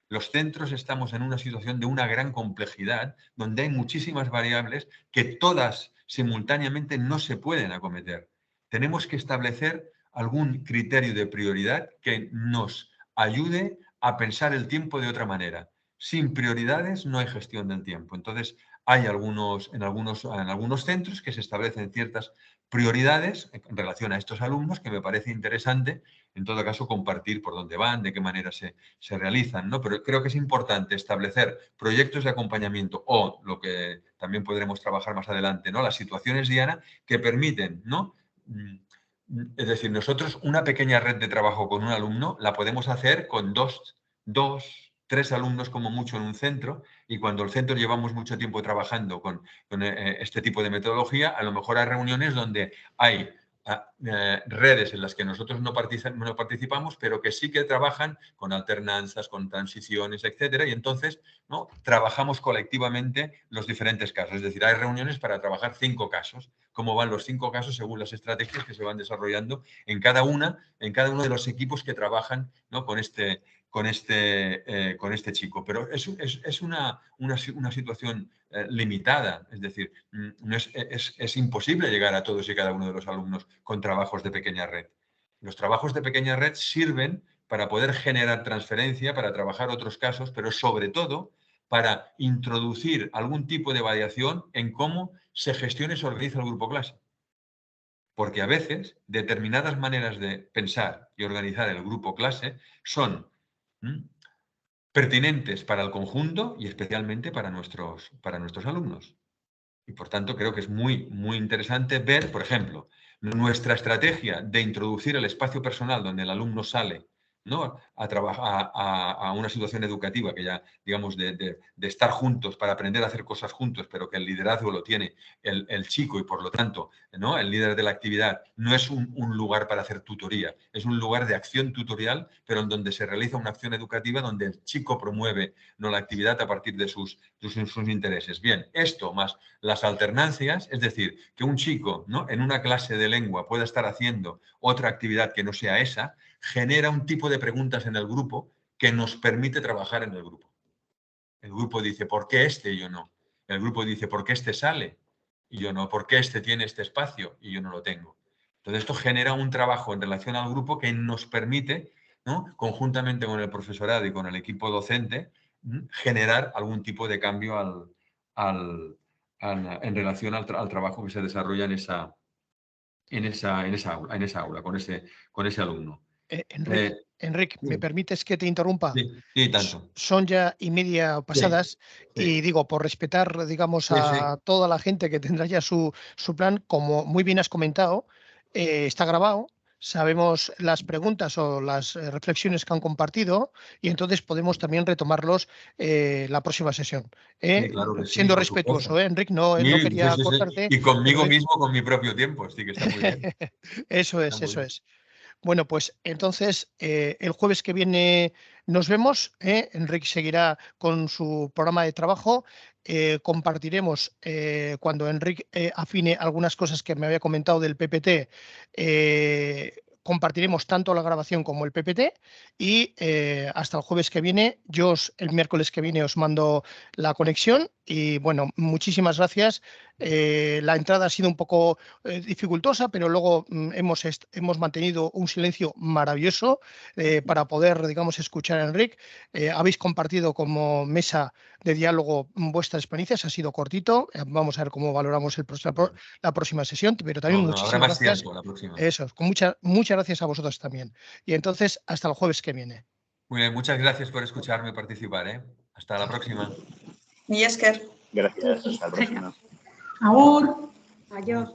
Los centros estamos en una situación de una gran complejidad donde hay muchísimas variables que todas simultáneamente no se pueden acometer. Tenemos que establecer algún criterio de prioridad que nos ayude a pensar el tiempo de otra manera. Sin prioridades no hay gestión del tiempo. Entonces, hay en algunos centros que se establecen ciertas prioridades en relación a estos alumnos que me parece interesante, en todo caso, compartir por dónde van, de qué manera se realizan, ¿no? Pero creo que es importante establecer proyectos de acompañamiento o, lo que también podremos trabajar más adelante, ¿no?, las situaciones diana que permiten, ¿no? Es decir, nosotros una pequeña red de trabajo con un alumno la podemos hacer con tres alumnos como mucho en un centro, y cuando el centro llevamos mucho tiempo trabajando con este tipo de metodología, a lo mejor hay reuniones donde hay redes en las que nosotros no participamos, pero que sí que trabajan con alternanzas, con transiciones, etcétera, y entonces, ¿no?, trabajamos colectivamente los diferentes casos. Es decir, hay reuniones para trabajar 5 casos. Cómo van los 5 casos según las estrategias que se van desarrollando en cada uno de los equipos que trabajan, ¿no?, con este chico. Pero es una situación limitada, es decir, no es imposible llegar a todos y cada uno de los alumnos con trabajos de pequeña red. Los trabajos de pequeña red sirven para poder generar transferencia, para trabajar otros casos, pero sobre todo para introducir algún tipo de variación en cómo se gestiona y se organiza el grupo clase. Porque a veces determinadas maneras de pensar y organizar el grupo clase son pertinentes para el conjunto y especialmente para nuestros alumnos. Y por tanto creo que es muy, muy interesante ver, por ejemplo, nuestra estrategia de introducir el espacio personal donde el alumno sale, ¿no?, a trabajar a una situación educativa que ya, digamos, de estar juntos para aprender a hacer cosas juntos, pero que el liderazgo lo tiene el chico y por lo tanto, ¿no?, el líder de la actividad no es un lugar para hacer tutoría, es un lugar de acción tutorial, pero en donde se realiza una acción educativa donde el chico promueve, ¿no?, la actividad a partir de sus intereses. Bien, esto más las alternancias, es decir, que un chico, ¿no?, en una clase de lengua pueda estar haciendo otra actividad que no sea esa, genera un tipo de preguntas en el grupo que nos permite trabajar en el grupo. El grupo dice, ¿por qué este y yo no? El grupo dice, ¿por qué este sale y yo no? ¿Por qué este tiene este espacio y yo no lo tengo? Entonces esto genera un trabajo en relación al grupo que nos permite, ¿no?, conjuntamente con el profesorado y con el equipo docente, generar algún tipo de cambio en relación al trabajo que se desarrolla en esa aula, con ese alumno. Enrique, ¿me permites que te interrumpa? Sí, tanto. Son ya 1:30 pasadas y digo, por respetar, digamos, a toda la gente que tendrá ya su plan, como muy bien has comentado, está grabado, sabemos las preguntas o las reflexiones que han compartido y entonces podemos también retomarlos la próxima sesión. Sí, claro que sí, siendo por respetuoso, supuesto. Enrique, no quería cortarte. Y conmigo mismo, con mi propio tiempo, sí que está muy bien. Eso es. Bueno, pues entonces el jueves que viene nos vemos. Enrique seguirá con su programa de trabajo. Compartiremos cuando Enrique afine algunas cosas que me había comentado del PPT. Compartiremos tanto la grabación como el PPT y hasta el jueves que viene. Yo el miércoles que viene os mando la conexión y bueno, muchísimas gracias. La entrada ha sido un poco dificultosa, pero luego hemos mantenido un silencio maravilloso para poder, digamos, escuchar a Enrique. Habéis compartido como mesa de diálogo vuestras experiencias, ha sido cortito. Vamos a ver cómo valoramos la próxima sesión, pero también muchísimas gracias. La próxima. Eso, con muchas gracias a vosotros también. Y entonces, hasta el jueves que viene. Muy bien, muchas gracias por escucharme y participar. Hasta la próxima. Mila esker. Gracias, hasta la próxima. Agur. Adiós.